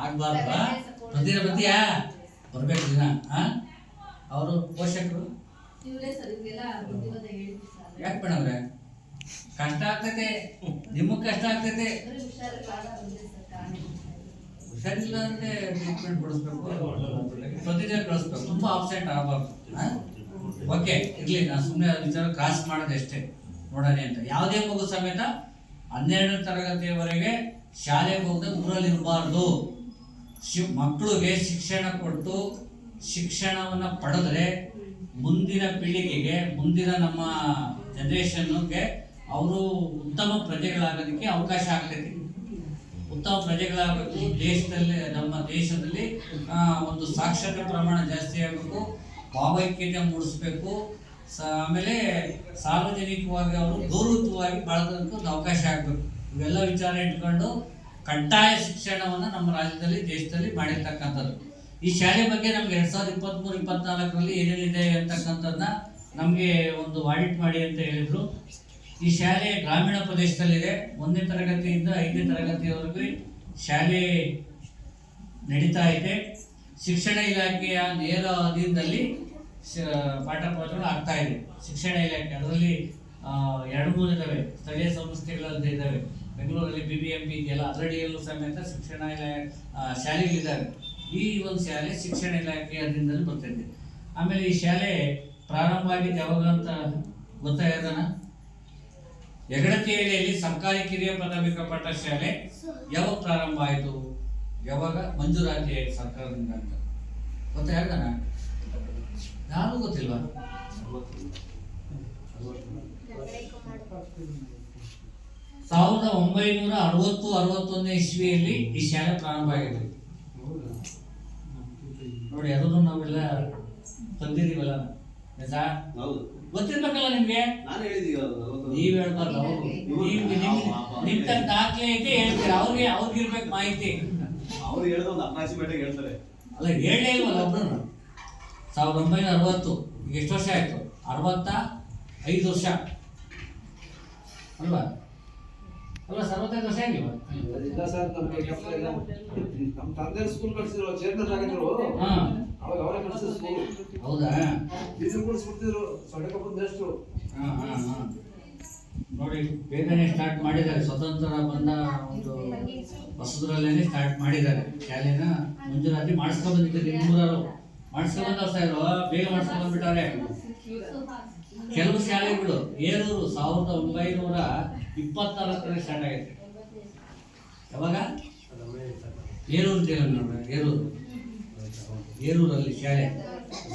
ಆಗ್ಬಾರ್ದ? ಬರ್ತೀಯಾ? ಬರ್ಬೇಕು ದಿನ. ಅವರು ಪೋಷಕರು ಯಾಕೆ ಬೇಡವ್ರೆ? ಕಷ್ಟ ಆಗ್ತೈತೆ, ನಿಮಗ್ ಕಷ್ಟ ಆಗ್ತೈತೆ. ಹುಷಾರಿಲ್ಲ ಅಂದ್ರೆ ಟ್ರೀಟ್ಮೆಂಟ್ ಕೊಡಿಸ್ಬೇಕು, ಪ್ರತಿದಿನ ಕಳಿಸ್ಬೇಕು, ತುಂಬಾ ಆಬ್ಸೆಂಟ್ ಆಗಬಾರ್ದು. ಓಕೆ ಇರ್ಲಿ, ನಾನು ಸುಮ್ಮನೆ ವಿಚಾರ ಕ್ರಾಸ್ ಮಾಡೋದು ಅಷ್ಟೇ, ನೋಡೋಣ ಅಂತ. ಯಾವುದೇ ಮಗು ಸಮೇತ 12ನೇ ತರಗತಿಯವರೆಗೆ ಶಾಲೆಗೆ ಹೋಗದೆ ಊರಲ್ಲಿ ಇರಬಾರ್ದು. ಮಕ್ಕಳಿಗೆ ಶಿಕ್ಷಣ ಕೊಟ್ಟು ಶಿಕ್ಷಣವನ್ನ ಪಡೆದ್ರೆ ಮುಂದಿನ ಪೀಳಿಗೆಗೆ, ಮುಂದಿನ ನಮ್ಮ ಜನರೇಷನ್ಗೆ ಅವರು ಉತ್ತಮ ಪ್ರಜೆಗಳಾಗೋದಕ್ಕೆ ಅವಕಾಶ ಆಗ್ತೈತಿ. ಉತ್ತಮ ಪ್ರಜೆಗಳಾಗಬೇಕು. ದೇಶದಲ್ಲಿ ನಮ್ಮ ದೇಶದಲ್ಲಿ ಒಂದು ಸಾಕ್ಷರತೆ ಪ್ರಮಾಣ ಜಾಸ್ತಿ ಆಗಬೇಕು, ಭಾವೈಕ್ಯತೆ ಮೂಡಿಸ್ಬೇಕು. ಆಮೇಲೆ ಸಾರ್ವಜನಿಕವಾಗಿ ಅವರು ಗೌರವಯುತವಾಗಿ ಬಾಳೋದಕ್ಕೆ ಒಂದು ಅವಕಾಶ ಆಗಬೇಕು. ಇವೆಲ್ಲ ವಿಚಾರ ಇಟ್ಕೊಂಡು ಕಡ್ಡಾಯ ಶಿಕ್ಷಣವನ್ನು ನಮ್ಮ ರಾಜ್ಯದಲ್ಲಿ ದೇಶದಲ್ಲಿ ಮಾಡಿರ್ತಕ್ಕಂಥದ್ದು. ಈ ಶಾಲೆ ಬಗ್ಗೆ ನಮ್ಗೆ 2023-24ರಲ್ಲಿ ಏನೇನಿದೆ ಅಂತಕ್ಕಂಥದ್ದನ್ನ ನಮಗೆ ಒಂದು ಆಡಿಟ್ ಮಾಡಿ ಅಂತ ಹೇಳಿದ್ರು. ಈ ಶಾಲೆ ಗ್ರಾಮೀಣ ಪ್ರದೇಶದಲ್ಲಿದೆ. 1ನೇ ತರಗತಿಯಿಂದ 5ನೇ ತರಗತಿಯವರೆಗೂ ಶಾಲೆ ನಡೀತಾ ಇದೆ. ಶಿಕ್ಷಣ ಇಲಾಖೆಯ ನೇರ ಅಧೀನದಲ್ಲಿ ಪಾಠ ಪ್ರವಚನ ಆಗ್ತಾ ಇದೆ. ಶಿಕ್ಷಣ ಇಲಾಖೆ ಅದರಲ್ಲಿ 2-3 ಇದ್ದಾವೆ, ಸ್ಥಳೀಯ ಸಂಸ್ಥೆಗಳಂತ ಇದ್ದಾವೆ. ಬೆಂಗಳೂರಲ್ಲಿ BBMP ಇದೆಯಲ್ಲ, ಅದರಡಿಯಲ್ಲೂ ಸಮೇತ ಶಿಕ್ಷಣ ಶಾಲೆಗಳಿದ್ದಾವೆ. ಈ ಒಂದು ಶಾಲೆ ಶಿಕ್ಷಣ ಇಲಾಖೆ ಅಧೀನದಲ್ಲಿ ಬರ್ತಿದೆ. ಆಮೇಲೆ ಈ ಶಾಲೆ ಪ್ರಾರಂಭ ಆಗಿದ್ದು ಯಾವಾಗ ಅಂತ ಗೊತ್ತಾಗದನ? ಯಗಡತಿಹಳ್ಳಿಯಲ್ಲಿ ಸರ್ಕಾರಿ ಕಿರಿಯ ಪ್ರಾಥಮಿಕ ಪಾಠಶಾಲೆ ಯಾವಾಗ ಪ್ರಾರಂಭ ಆಯಿತು, ಯಾವಾಗ ಮಂಜೂರಾತಿ ಆಯಿತು ಸರ್ಕಾರದಿಂದ ಅಂತ ಗೊತ್ತಾಗದನ? ಯಾರಿಗೂ ಗೊತ್ತಿಲ್ವಾ? 1960-61 ಇಸ್ವಿಯಲ್ಲಿ ಈ ಶಾಲೆ ಪ್ರಾರಂಭ ಆಗಿದೆ ನೋಡಿ. ಅದನ್ನು ನಾವೆಲ್ಲ ತಂದಿದೀವಲ್ಲ, ಗೊತ್ತಿರ್ಬೇಕಲ್ಲ ನಿಮ್ಗೆ. ನೀವ್ ಹೇಳ್ಬಾರ್ದು, ನಿಮ್ ತಕ್ಕ ದಾಖಲೆ ಐತೆ ಹೇಳ್ತೀರ. ಅವ್ರಿಗೆ ಇರ್ಬೇಕು ಮಾಹಿತಿ. ಅಲ್ಲ ಹೇಳಲೇ ಇಲ್ವಲ್ಲ ಒಬ್ರು. 1960 ಈಗ ಎಷ್ಟು ವರ್ಷ ಆಯ್ತು? 65 ವರ್ಷ ಅಲ್ವಾ? ಅಲ್ಲ 65 ವರ್ಷ ಆಗಿಲ್ವಾ? ಇಲ್ಲ ಸರ್, ನಮ್ಮ ತಂದೆ ಸ್ಕೂಲ್ ಕಳಿಸಿದ್ರು, ಚೇರ್ಮನ್ ಆಗಿದ್ರು. ಅವಾಗ ಅವರೇ ಕಳಿಸಿದ್ರು ಸ್ಕೂಲ್. ಹೌದಾ? ಇದನ್ನು ಕೂಡಿಸ್ಬಿಡ್ತಿದ್ರು ಸೊಳ್ಳೆಕೊಪ್ಪದ ಎಷ್ಟು. ನೋಡಿ, ಬೇಗನೆ ಸ್ಟಾರ್ಟ್ ಮಾಡಿದ್ದಾರೆ. ಸ್ವತಂತ್ರ ಬಂದ ಒಂದು ಹೊಸದ್ರಲ್ಲೇನೆ ಸ್ಟಾರ್ಟ್ ಮಾಡಿದ್ದಾರೆ. ಶಾಲೆನ ಮಂಜೂರಾತಿ ಮಾಡಿಸ್ಕೊಂಡ್ ಬಂದಿದ್ದಾರೆ. 200 ಮಾಡಿಸ್ಕೊಂಡ್ ಬಂದ ಬೇಗ ಮಾಡಿಸ್ಕೊಂಡ್ ಬಂದ್ಬಿಟ್ಟಾರೆ. ಕೆಲವು ಶಾಲೆಗಳು ಏರೂರು 1924ರಲ್ಲಿ ಸ್ಟಾರ್ಟ್ ಆಗೈತೆ. ಯಾವಾಗ? ಏರೂರಲ್ಲಿ ಶಾಲೆ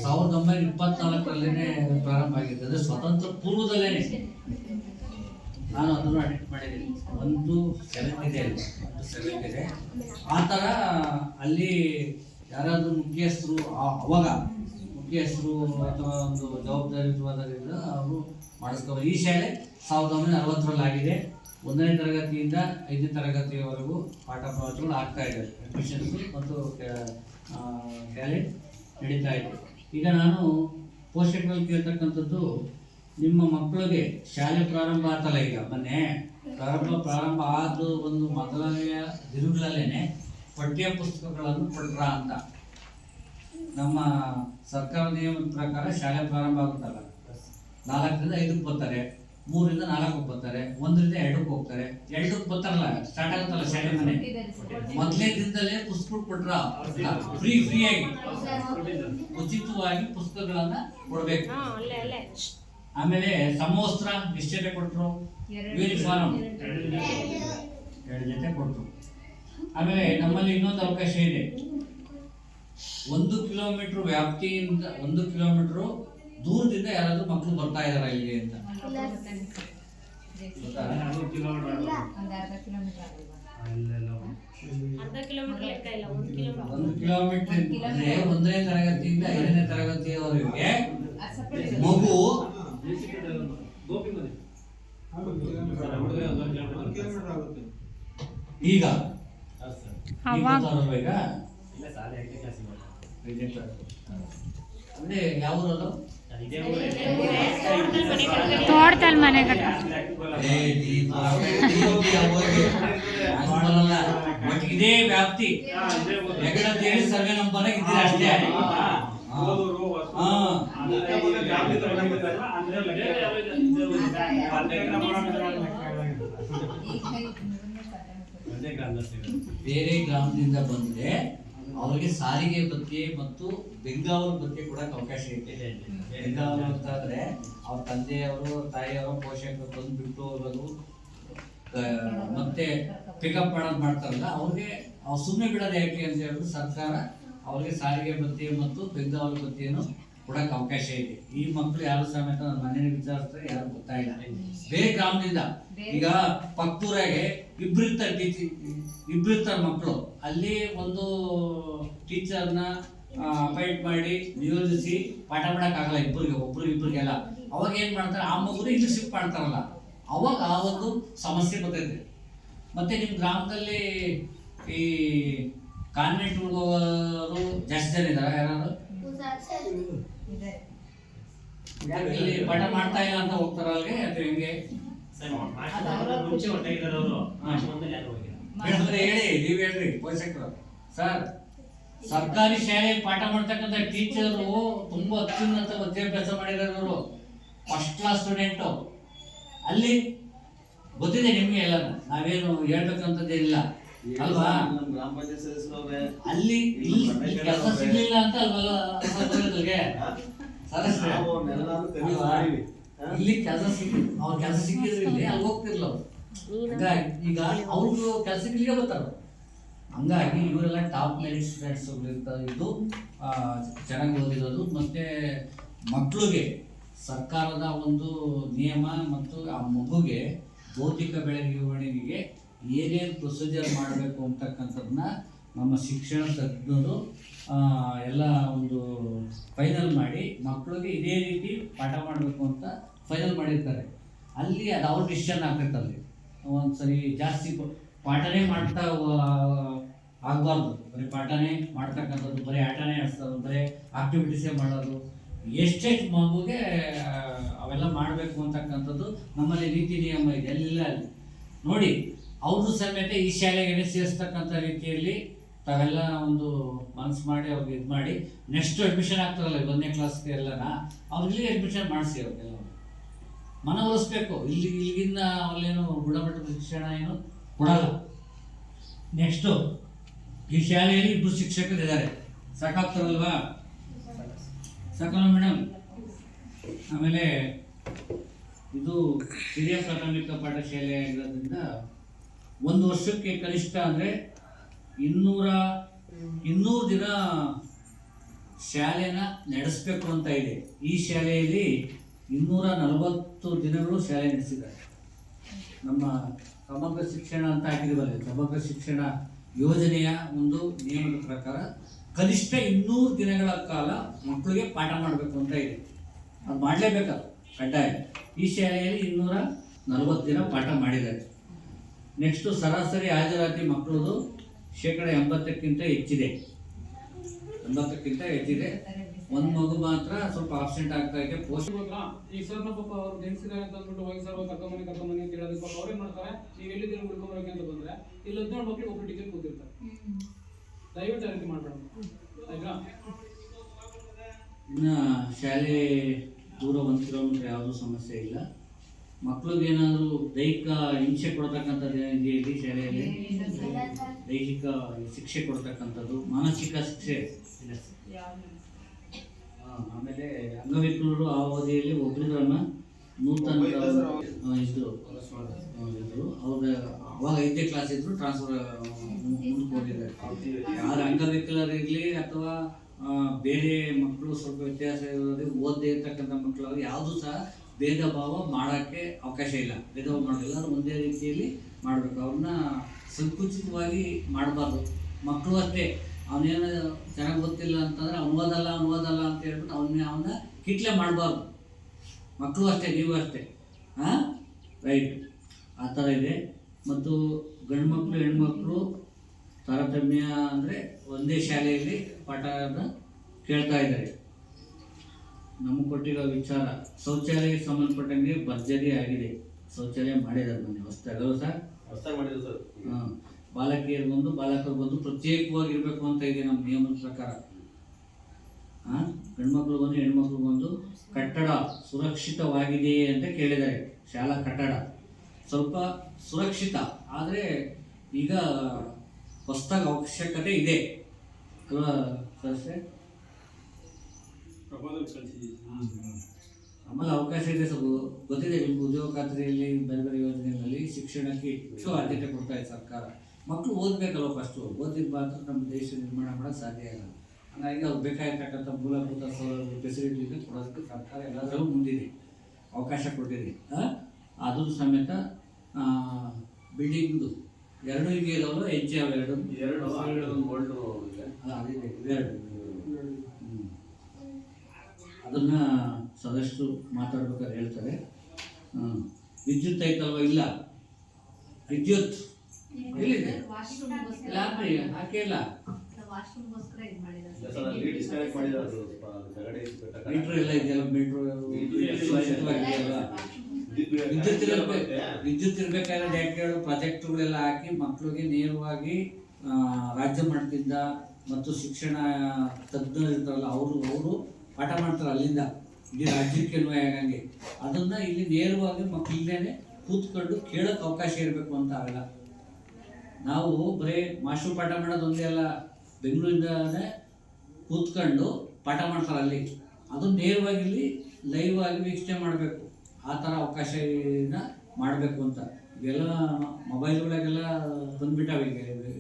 1924ರಲ್ಲೇನೆ ಪ್ರಾರಂಭ ಆಗಿತ್ತು. ಅಂದ್ರೆ ಸ್ವತಂತ್ರ ಪೂರ್ವದಲ್ಲೇನೆ. ನಾನು ಅದನ್ನು ಅಟೆಂಡ್ ಮಾಡಿದ್ದೀನಿ. 1-7 ಇದೆ, 1-7 ಇದೆ. ಆ ಥರ ಅಲ್ಲಿ ಯಾರಾದರೂ ಮುಖ್ಯಸ್ಥರು, ಅವಾಗ ಮುಖ್ಯಸ್ಥರು ಅಥವಾ ಒಂದು ಜವಾಬ್ದಾರಿಯುತವಾದರಿಂದ ಅವರು ಮಾಡಿಸ್ಕೊಂಡು ಈ ಶಾಲೆ 1960ರಲ್ಲಿ ಆಗಿದೆ. 1ನೇ ತರಗತಿಯಿಂದ 5ನೇ ತರಗತಿಯವರೆಗೂ ಪಾಠ ಪ್ರವಚನಗಳು ಆಗ್ತಾ ಇದೆ. ಅಡ್ಮಿಷನ್ಸ್ ಮತ್ತು ಶಾಲೆ ನಡೀತಾ ಇದೆ. ಈಗ ನಾನು ಪೋಷಕರಲ್ಲಿ ಕೇಳ್ತಕ್ಕಂಥದ್ದು, ನಿಮ್ಮ ಮಕ್ಕಳಿಗೆ ಶಾಲೆ ಪ್ರಾರಂಭ ಆಗ್ತಲ್ಲ, ಈಗ ಮೊನ್ನೆ ಪ್ರಾರಂಭ ಆದ ಒಂದು ಮೊದಲನೆಯ ದಿನಗಳಲ್ಲೇನೆ ಪಠ್ಯ ಪುಸ್ತಕಗಳನ್ನು ಕೊಟ್ರಾ ಅಂತ. ನಮ್ಮ ಸರ್ಕಾರ ನಿಯಮದ ಪ್ರಕಾರ ಶಾಲೆ ಪ್ರಾರಂಭ ಆಗುತ್ತಲ್ಲ, 4ರಿಂದ 5ಕ್ಕೆ ಬರ್ತಾರೆ, 3ರಿಂದ 4ಕ್ಕೆ ಬರ್ತಾರೆ, 1ರಿಂದ 2ಕ್ಕೆ ಹೋಗ್ತಾರೆ. 2ಕ್ಕೆ ಬರ್ತಾರಲ್ಲ, ಸ್ಟಾರ್ಟ್ ಆಗುತ್ತಲ್ಲ ಶಾಲೆ ಮನೆ, ಮೊದಲೇ ದಿನದಲ್ಲೇ ಪುಸ್ತಕ ಕೊಟ್ರ ಫ್ರೀಯಾಗಿ ಉಚಿತವಾಗಿ ಪುಸ್ತಕಗಳನ್ನ ಕೊಡ್ಬೇಕು. ಆಮೇಲೆ ಸಮವಸ್ತ್ರ ನಿಶ್ಚಯ ಕೊಟ್ಟರು, ಯೂನಿಫಾರ್ಮ್ 2 ಜೊತೆ ಕೊಟ್ಟರು. ಆಮೇಲೆ ನಮ್ಮಲ್ಲಿ ಇನ್ನೊಂದು ಅವಕಾಶ ಇದೆ. 1 ಕಿಲೋಮೀಟರ್ ವ್ಯಾಪ್ತಿಯಿಂದ 1 ಕಿಲೋಮೀಟರ್ ದೂರದಿಂದ ಯಾರಾದ್ರೂ ಮಕ್ಕಳು ಬರ್ತಾ ಇದಾರ ಇಲ್ಲಿ ಅಂತ. 1 ಕಿಲೋಮೀಟರ್ ಅಂದ್ರೆ 1ನೇ ತರಗತಿಯಿಂದ 5ನೇ ತರಗತಿಯವರೆಗೆ ಮಗು ಈಗ ಅಂದ್ರೆ ಯಾವ ಊರದು? ತೋಟದಲ್ಲಿ ಮನೆ ಕಟ್ಟ ಇದೇ ವ್ಯಾಪ್ತಿ ಯಗಡತಿಹಳ್ಳಿ ಸರ್ವೆ ನಂಬರ್ ಇದ್ದೀರಾ ಅಷ್ಟೇ. ಬೇರೆ ಗ್ರಾಮದಿಂದ ಬಂದ್ರೆ ಅವರಿಗೆ ಸಾರಿಗೆ ಭತ್ಯೆ ಮತ್ತು ಬೆಂಗಾವಲು ಭತ್ಯೆ ಕೊಡಕ್ಕೆ ಅವಕಾಶ ಇದೆ. ಬೆಂಗಾವಲು ಅಂತಂದ್ರೆ ಅವ್ರ ತಂದೆಯವರು ತಾಯಿಯವರು ಪೋಷಕರು ಬಂದು ಬಿಟ್ಟು ಹೋಗೋದು ಮತ್ತೆ ಪಿಕಪ್ ಮಾಡೋದು ಮಾಡ್ತಾರಲ್ಲ, ಅವ್ರಿಗೆ ಸುಮ್ಮನೆ ಬಿಡೋದು ಯಾಕೆ ಅಂತ ಹೇಳಿದ್ರು ಸರ್ಕಾರ ಅವ್ರಿಗೆ ಸಾರಿಗೆ ಭತ್ಯೆ ಮತ್ತು ಬೆಂಗಾವಲು ಭತ್ಯೆಯನ್ನು ಕೊಡಕ್ಕೆ ಅವಕಾಶ ಇದೆ. ಈ ಮಕ್ಕಳು ಯಾರು ಸಮೇತ ನನ್ನ ಮನೇಲಿ ವಿಚಾರಿಸಿದ್ರೆ ಯಾರು ಗೊತ್ತಾಗಿಲ್ಲ. ಬೇರೆ ಗ್ರಾಮದಿಂದ ಈಗ ಪಕ್ಕೂರಾಗೆ ಇಬ್ಬರಿರ್ತಾರೆ ಮಕ್ಕಳು. ಅಲ್ಲಿ ಒಂದು ಟೀಚರ್ನ ಅಪಾಯಿಂಟ್ ಮಾಡಿ ನಿಯೋಜಿಸಿ ಪಾಠ ಮಾಡಕ್ಕಾಗಲ್ಲ ಒಬ್ರಿಗೆಲ್ಲ. ಅವಾಗ ಏನ್ ಮಾಡ್ತಾರೆ, ಆ ಮಗುನ ಇಲ್ಲಿ ಶಿಫ್ಟ್ ಮಾಡ್ತಾರಲ್ಲ, ಅವಾಗ ಆ ಒಂದು ಸಮಸ್ಯೆ ಬರ್ತೈತೆ. ಮತ್ತೆ ನಿಮ್ಮ ಗ್ರಾಮದಲ್ಲಿ ಈ ಕಾನ್ವೆಂಟ್ ಹೋಗೋರು ಜಾಸ್ತಿ ಜನ ಇದಾರೆ ಯಾರು? ಇಲ್ಲಿ ಪಾಠ ಮಾಡ್ತಾ ಇಲ್ಲ ಅಂತ ಹೋಗ್ತಾರ ಅಲ್ಲಿಗೆ ಅದು ಹೆಂಗೆ? ಹೇಳಿ, ನೀವ್ ಹೇಳ್ರಿ ಪೋಷಕರು. ಸರ್, ಸರ್ಕಾರಿ ಶಾಲೆಯಲ್ಲಿ ಪಾಠ ಮಾಡ್ತಕ್ಕಂಥ ಟೀಚರು ತುಂಬಾ ಅತ್ಯುನ್ನತ ವಿದ್ಯಾಭ್ಯಾಸ ಮಾಡಿರೋರು, ಫಸ್ಟ್ ಕ್ಲಾಸ್ ಸ್ಟೂಡೆಂಟು. ಅಲ್ಲಿ ಗೊತ್ತಿದೆ ನಿಮ್ಗೆ ಎಲ್ಲ, ನಾವೇನು ಹೇಳ್ಬೇಕಂತದ್ದೇನಿಲ್ಲ ಅಲ್ವಾ? ಅಲ್ಲಿ ಕೆಲಸ ಸಿಗ್ಲಿಲ್ಲ ಅಂತ ಅಲ್ವಲ್ಲ ಇಲ್ಲಿ ಕೆಲಸ ಅವ್ರ ಕೆಲಸ ಸಿಕ್ಕಿದ್ರೆ ಇಲ್ಲಿ ಅಲ್ಲಿ ಹೋಗ್ತಿರ್ಲ ಅವ್ರು. ಈಗ ಅವ್ರಿಗೂ ಕೆಲಸಕ್ಕೆ ಬರ್ತಾರ. ಹಂಗಾಗಿ ಇವರೆಲ್ಲ ಟಾಪ್ ಮೆರಿಟ್ ಸ್ಟೂಡೆಂಟ್ಸ್ ಇದ್ದು ಚೆನ್ನಾಗಿ ಓದಿರೋದು. ಮತ್ತೆ ಮಕ್ಕಳಿಗೆ ಸರ್ಕಾರದ ಒಂದು ನಿಯಮ ಮತ್ತು ಆ ಮಗುಗೆ ಭೌತಿಕ ಬೆಳವಣಿಗೆಗೆ ಏನೇನು ಪ್ರೊಸೀಜರ್ ಮಾಡಬೇಕು ಅಂತಕ್ಕಂಥದ್ದನ್ನ ನಮ್ಮ ಶಿಕ್ಷಣ ತಜ್ಞರು ಎಲ್ಲ ಒಂದು ಫೈನಲ್ ಮಾಡಿ ಮಕ್ಕಳಿಗೆ ಇದೇ ರೀತಿ ಪಾಠ ಮಾಡಬೇಕು ಅಂತ ಫೈನಲ್ ಮಾಡಿರ್ತಾರೆ. ಅಲ್ಲಿ ಅದು ಅವ್ರ ಡಿಸಿಷನ್ ಆಗ್ತೈತೆ. ಅಲ್ಲಿ ಒಂದ್ಸರಿ ಜಾಸ್ತಿ ಪಾಠನೇ ಮಾಡ್ತಾ ಆಗಬಾರ್ದು. ಬರೀ ಪಾಠನೇ ಮಾಡ್ತಕ್ಕಂಥದ್ದು, ಬರೀ ಆಟನೇ ಆಡಿಸೋದು, ಬರೀ ಆಕ್ಟಿವಿಟೀಸೇ ಮಾಡೋದು, ಎಷ್ಟೆಷ್ಟು ಮಗುಗೆ ಅವೆಲ್ಲ ಮಾಡಬೇಕು ಅಂತಕ್ಕಂಥದ್ದು ನಮ್ಮಲ್ಲಿ ನೀತಿ ನಿಯಮ ಇದೆ. ಅಲ್ಲಿಲ್ಲ ಅಲ್ಲಿ ನೋಡಿ, ಅವರು ಸಮೇತ ಈ ಶಾಲೆಗೆ ಸೇರಿಸ್ತಕ್ಕಂಥ ರೀತಿಯಲ್ಲಿ ತಾವೆಲ್ಲ ಒಂದು ಮನಸ್ಸು ಮಾಡಿ ಅವ್ರಿಗೆ ಇದು ಮಾಡಿ ನೆಕ್ಸ್ಟ್ ಅಡ್ಮಿಷನ್ ಆಗ್ತಾರಲ್ಲ 1ನೇ ಕ್ಲಾಸ್ಗೆ ಎಲ್ಲನ ಅವ್ರಿಗೆ ಅಡ್ಮಿಷನ್ ಮಾಡಿಸಿ ಅವ್ರಿಗೆಲ್ಲ ಮನವೊಲಿಸ್ಬೇಕು. ಇಲ್ಲಿಗಿಂದ ಅಲ್ಲೇನು ಗುಣಮಟ್ಟದ ಶಿಕ್ಷಣ ಏನು ಕೊಡಲ್ಲ. ನೆಕ್ಸ್ಟು ಈ ಶಾಲೆಯಲ್ಲಿ 2 ಶಿಕ್ಷಕರು ಇದ್ದಾರೆ, ಸಾಕಾಗ್ತಾರಲ್ವಾ? ಸಾಕಲ್ಲ ಮೇಡಮ್? ಆಮೇಲೆ ಇದು ಹಿರಿಯ ಪ್ರಾಥಮಿಕ ಪಾಠಶಾಲೆ ಆಗಿರೋದ್ರಿಂದ 1 ವರ್ಷಕ್ಕೆ ಕನಿಷ್ಠ ಅಂದರೆ 200 ದಿನ ಶಾಲೆನ ನಡೆಸಬೇಕು ಅಂತ ಇದೆ. ಈ ಶಾಲೆಯಲ್ಲಿ 240 ದಿನಗಳು ಶಾಲೆ ನಡೆಸಿದ್ದಾರೆ. ನಮ್ಮ ಸಮಗ್ರ ಶಿಕ್ಷಣ ಅಂತ ಹಾಕಿದೀವಲ್ಲ, ಸಮಗ್ರ ಶಿಕ್ಷಣ ಯೋಜನೆಯ ಒಂದು ನಿಯಮದ ಪ್ರಕಾರ ಕನಿಷ್ಠ 200 ದಿನಗಳ ಕಾಲ ಮಕ್ಕಳಿಗೆ ಪಾಠ ಮಾಡಬೇಕು ಅಂತ ಇದೆ. ಅದು ಮಾಡಲೇಬೇಕಲ್ಲ, ಕಡ್ಡಾಯ. ಈ ಶಾಲೆಯಲ್ಲಿ 240 ದಿನ ಪಾಠ ಮಾಡಿದ್ದಾರೆ. ನೆಕ್ಸ್ಟು ಸರಾಸರಿ ಹಾಜರಾತಿ ಮಕ್ಕಳದು 80% ಹೆಚ್ಚಿದೆ. 80% ಹೆಚ್ಚಿದೆ. ಒಂದು ಮಗು ಮಾತ್ರ ಸ್ವಲ್ಪ ಆಬ್ಸೆಂಟ್ ಆಗ್ತಾ ಇದೆ. ಪೋಸ್ಟ್ ಈ ಸರ್ನ ಪಾಪ ಅವ್ರು ನೆನ್ಸಿದ್ದಾರೆ ಅಂತ ಅಂದ್ಬಿಟ್ಟು ಹೋಗಿ ಸರ್ ಕರ್ಕೊಂಬನಿ ಅಂತ ಹೇಳೋದಕ್ಕೆ ಪಾಪ ಅವ್ರೇನ್ ಮಾಡ್ತಾರೆ, ನೀವು ಎಲ್ಲಿದ್ದೀರಿ ಉಳ್ಕೊಂಬರಕ್ಕೆ ಅಂತ ಬಂದ್ರೆ ಇಲ್ಲಿ 14 ಮಕ್ಕಳಿಗೆ ಒಬ್ರು ಟೀಚರ್ ಕೂತಿರ್ತಾರೆ. ದಯವಿಟ್ಟು ಆ ರೀತಿ ಮಾಡ್ಬೇಡ ಆಯ್ತಾ? ಇನ್ನು ಶಾಲೆ ದೂರ 1 ಕಿಲೋಮೀಟರ್ ಯಾವುದೂ ಸಮಸ್ಯೆ ಇಲ್ಲ. ಮಕ್ಕಳಿಗೆ ಏನಾದರೂ ದೈಹಿಕ ಹಿಂಸೆ ಕೊಡ್ತಕ್ಕಂಥದ್ದು ಏನಿದೆ ಇಲ್ಲಿ ಶಾಲೆಯಲ್ಲಿ? ದೈಹಿಕ ಶಿಕ್ಷೆ ಕೊಡ್ತಕ್ಕಂಥದ್ದು, ಮಾನಸಿಕ ಶಿಕ್ಷೆ ಇಲ್ಲ. ಆಮೇಲೆ ಅಂಗವಿಕಲರು ಆ ಅವಧಿಯಲ್ಲಿ ಒಬ್ಬರನ್ನ ನೂತನ ಇದ್ರು ಅವ್ರ ಅವಾಗ 5ನೇ ಕ್ಲಾಸ್ ಇದ್ರು ಟ್ರಾನ್ಸ್ಫರ್ ಮುಂದಕ್ಕೆ ಹೋಗಿದ್ದಾರೆ. ಯಾರು ಅಂಗವಿಕಲರಿರಲಿ ಅಥವಾ ಬೇರೆ ಮಕ್ಕಳು ಸ್ವಲ್ಪ ವ್ಯತ್ಯಾಸ ಇರೋದು ಓದದೇ ಇರ್ತಕ್ಕಂಥ ಮಕ್ಕಳು ಯಾವುದೂ ಸಹ ಭೇದ ಭಾವ ಮಾಡೋಕ್ಕೆ ಅವಕಾಶ ಇಲ್ಲ. ಭೇದ ಭಾವ ಮಾಡೋದು ಎಲ್ಲರೂ ಒಂದೇ ರೀತಿಯಲ್ಲಿ ಮಾಡಬೇಕು. ಅವ್ರನ್ನ ಸಂಕುಚಿತವಾಗಿ ಮಾಡಬಾರ್ದು. ಮಕ್ಕಳು ಅಷ್ಟೇ, ಅವನೇನು ಚೆನ್ನಾಗಿ ಗೊತ್ತಿಲ್ಲ ಅಂತಂದರೆ ಅವ್ನು ಓದಲ್ಲ ಅಂತ ಹೇಳ್ಬಿಟ್ಟು ಅವನ್ನ ಕಿಟ್ಲೆ ಮಾಡಬಾರ್ದು. ಮಕ್ಕಳು ಅಷ್ಟೇ, ನೀವು ಅಷ್ಟೇ. ರೈಟ್, ಆ ಥರ ಇದೆ. ಮತ್ತು ಗಂಡು ಮಕ್ಕಳು ಹೆಣ್ಮಕ್ಳು ತಾರತಮ್ಯ ಅಂದರೆ ಒಂದೇ ಶಾಲೆಯಲ್ಲಿ ಪಾಠನ ಕೇಳ್ತಾ ಇದ್ದಾರೆ. ನಮಗೆ ಕೊಟ್ಟಿರೋ ವಿಚಾರ ಶೌಚಾಲಯಕ್ಕೆ ಸಂಬಂಧಪಟ್ಟಂಗೆ ಭರ್ಜರಿ ಆಗಿದೆ. ಶೌಚಾಲಯ ಮಾಡಿದ್ದಾರೆ ಮನೆ ಹೊಸ್ತಾಗಲ್ಲ ಸರ್? ಹೊಸ್ತಾಗಿ ಮಾಡಿದ್ರು ಸರ್. ಬಾಲಕಿಯರಿಗೊಂದು ಬಾಲಕರಿಗೊಂದು ಪ್ರತ್ಯೇಕವಾಗಿರ್ಬೇಕು ಅಂತ ಇದೆ ನಮ್ಮ ನಿಯಮದ ಪ್ರಕಾರ. ಗಂಡ್ಮಕ್ಳಿಗೊಂದು ಹೆಣ್ಮಕ್ಳಿಗೊಂದು. ಕಟ್ಟಡ ಸುರಕ್ಷಿತವಾಗಿದೆಯೇ ಅಂತ ಕೇಳಿದ್ದಾರೆ. ಶಾಲಾ ಕಟ್ಟಡ ಸ್ವಲ್ಪ ಸುರಕ್ಷಿತ, ಆದರೆ ಈಗ ಹೊಸದಾಗಿ ಅವಶ್ಯಕತೆ ಇದೆ ಅಲ್ವಾ ಸರ್? ಆಮೇಲೆ ಅವಕಾಶ ಇದೆ. ಸ್ವಲ್ಪ ಗೊತ್ತಿದೆ ನಿಮ್ಗೆ, ಉದ್ಯೋಗ ಖಾತ್ರಿಯಲ್ಲಿ ಬೇರೆ ಬೇರೆ ಯೋಜನೆಗಳಲ್ಲಿ ಶಿಕ್ಷಣಕ್ಕೆ ಹೆಚ್ಚು ಆದ್ಯತೆ ಕೊಡ್ತಾ ಇದೆ ಸರ್ಕಾರ. ಮಕ್ಕಳು ಓದಬೇಕಲ್ವ, ಫಸ್ಟು ಓದಿದ ಮಾತ್ರ ನಮ್ಮ ದೇಶ ನಿರ್ಮಾಣ ಮಾಡೋಕ್ಕೆ ಸಾಧ್ಯ ಆಗಲ್ಲ. ಹಾಗಾಗಿ ಅವ್ರು ಬೇಕಾಗಿರ್ತಕ್ಕಂಥ ಮೂಲಭೂತ ಸೌಲಭ್ಯ ಫೆಸಿಲಿಟಿನ ಕೊಡೋದಕ್ಕೆ ಸರ್ಕಾರ ಎಲ್ಲದರಲ್ಲೂ ಮುಂದಿದೆ, ಅವಕಾಶ ಕೊಟ್ಟಿದೆ. ಅದು ಸಮೇತ ಬಿಲ್ಡಿಂಗ್ದು 2 ಹಿಂಗೆ ಇದಾವಲ್ಲ, ಹೆಜ್ಜೆ ಅವು 2 ಅದಿದೆ, ಇವೆರಡು. ಅದನ್ನು ಸದಸ್ಯರು ಮಾತಾಡ್ಬೇಕಾದ್ರೆ ಹೇಳ್ತಾರೆ. ವಿದ್ಯುತ್ ಐತಲ್ವ? ಇಲ್ಲ. ವಿದ್ಯುತ್ ಎಲ್ಲಿದೆ? ಹಾಕೇ ಇಲ್ಲ. ಮೀಟ್ರ್ ಎಲ್ಲ ಇದೆಯಲ್ಲ, ವಿದ್ಯುತ್ ಇರ್ಬೇಕಾದ್ರೆ ಯಾಕೆ ಹೇಳು, ಪ್ರಾಜೆಕ್ಟ್ಗಳೆಲ್ಲ ಹಾಕಿ ಮಕ್ಕಳಿಗೆ ನೇರವಾಗಿ ರಾಜ್ಯ ಮಟ್ಟದಿಂದ ಮತ್ತು ಶಿಕ್ಷಣ ತಜ್ಞರು ಇರ್ತಾರಲ್ಲ ಅವರು ಪಾಠ ಮಾಡ್ತಾರೆ ಅಲ್ಲಿಂದ ಇಡೀ ರಾಜ್ಯಕ್ಕೆ ಅನ್ವಯ ಆಗಂಗೆ. ಅದನ್ನ ಇಲ್ಲಿ ನೇರವಾಗಿ ಮಕ್ಕಳಿಂದೇನೆ ಕೂತ್ಕೊಂಡು ಕೇಳೋಕೆ ಅವಕಾಶ ಇರಬೇಕು ಅಂತ ಆಗಲ್ಲ. ನಾವು ಬರೀ ಮಾಸ್ಟರ್ ಪಾಠ ಮಾಡೋದು ಒಂದೇ ಅಲ್ಲ, ಬೆಂಗಳೂರಿಂದನೇ ಕೂತ್ಕೊಂಡು ಪಾಠ ಮಾಡ್ತಾರೆ ಅಲ್ಲಿ. ಅದು ನೇರವಾಗಿ ಇಲ್ಲಿ ಲೈವ್ ಆಗಿ ವೀಕ್ಷಣೆ ಮಾಡಬೇಕು. ಆ ಥರ ಅವಕಾಶನ ಮಾಡಬೇಕು ಅಂತ. ಇವೆಲ್ಲ ಮೊಬೈಲ್ಗಳಿಗೆಲ್ಲ ಬಂದ್ಬಿಟ್ಟಾವೆ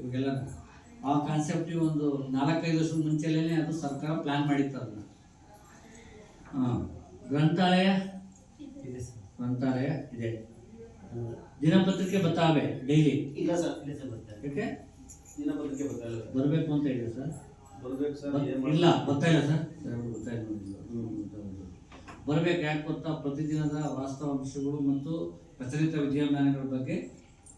ಇವೆಲ್ಲ. ಆ ಕಾನ್ಸೆಪ್ಟಿಗೆ ಒಂದು 4-5 ವರ್ಷದ ಮುಂಚೆಲೇ ಅದು ಸರ್ಕಾರ ಪ್ಲ್ಯಾನ್ ಮಾಡಿತ್ತು ಅದನ್ನ. ಗ್ರಂಥಾಲಯ ಇದೆ. ದಿನಪತ್ರಿಕೆ ಬರ್ತಾವೆ ಡೈಲಿ? ಇಲ್ಲ ಸರ್, ಯಾಕೆ ದಿನಪತ್ರಿಕೆ ಬರಬೇಕು ಅಂತ ಇದೆ ಸರ್? ಇಲ್ಲ, ಬರ್ತಾ ಇಲ್ಲ ಸರ್. ಬರಬೇಕು. ಯಾಕೆ ಗೊತ್ತಾ? ಪ್ರತಿದಿನದ ವಾಸ್ತವಾಂಶಗಳು ಮತ್ತು ಪ್ರಚಲಿತ ವಿದ್ಯಮಾನಗಳ ಬಗ್ಗೆ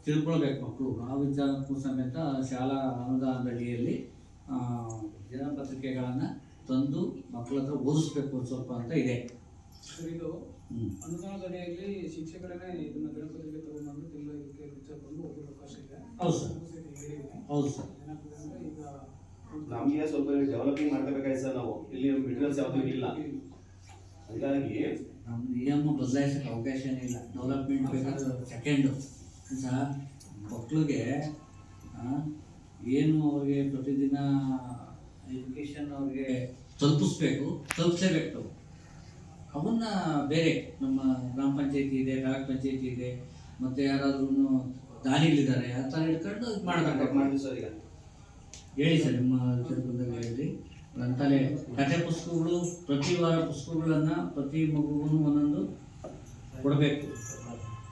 ತಿಳ್ಕೊಳ್ಬೇಕು ಮಕ್ಕಳು. ಆ ವಿಚಾರಕ್ಕೂ ಸಮೇತ ಶಾಲಾ ಅನುದಾನದ ಅಡಿಯಲ್ಲಿ ದಿನಪತ್ರಿಕೆಗಳನ್ನು ತಂದು ಮಕ್ಕಳ ಹತ್ರ ಓದಿಸ್ಬೇಕು ಸ್ವಲ್ಪ ಅಂತ ಇದೆ. ಇದು ಅನುದಾನದ ಅಡಿಯಲ್ಲಿ ಶಿಕ್ಷಕರೇ ಇದನ್ನ ದಿನಪತ್ರಿಕೆ ತಗೊಂಡ್ಬಂದು ತಿಂಗಳ ಇದಕ್ಕೆ ವೆಚ್ಚಕೊಂಡು ಹೋಗೋ ಅವಕಾಶ ಇದೆ. ಹೌದು ಸರ್, ಹೌದು ಸರ್. ಈಗ ನಮಗೆ ಸ್ವಲ್ಪ ಡೆವಲಪಿಂಗ್ ಮಾಡ್ಕೋಬೇಕಾಯ್ತು ಸರ್. ನಾವು ಇಲ್ಲಿ ಮೆಟೀರಿಯಲ್ಸ್ ಯಾವುದೂ ಇಲ್ಲ, ಹಾಗಾಗಿ ನಮ್ಮ ನಿಯಮ ಬದಲಾಯಿಸೋಕ್ಕೆ ಅವಕಾಶನೇ ಇಲ್ಲ. ಡೆವಲಪ್ಮೆಂಟ್ ಬೇಕಾದ್ರೆ ಸೆಕೆಂಡು ಸಹ ಮಕ್ಕಳಿಗೆ ಏನು ಅವ್ರಿಗೆ ಪ್ರತಿದಿನ ಎಜುಕೇಷನ್ ಅವ್ರಿಗೆ ತಲುಪಿಸ್ಲೇಬೇಕು. ಅವನ್ನ ಬೇರೆ ನಮ್ಮ ಗ್ರಾಮ ಪಂಚಾಯತಿ ಇದೆ, ತಾಲೂಕ್ ಪಂಚಾಯತಿ ಇದೆ, ಮತ್ತು ಯಾರಾದ್ರೂ ದಾನಿಗಳಿದ್ದಾರೆ, ಆ ಥರ ಹಿಡ್ಕೊಂಡು ಇದು ಮಾಡಬೇಕು. ಸರ್ ಈಗ ಹೇಳಿ ಸರ್, ನಿಮ್ಮ ಚಿತ್ರದುರ್ಗದಲ್ಲಿ ಹೇಳಿ. ಗ್ರಂಥಾಲಯ ಕಥೆ ಪುಸ್ತಕಗಳು, ಪ್ರತಿ ವಾರ ಪುಸ್ತಕಗಳನ್ನು ಪ್ರತಿ ಮಗುಗೂ ಒಂದೊಂದು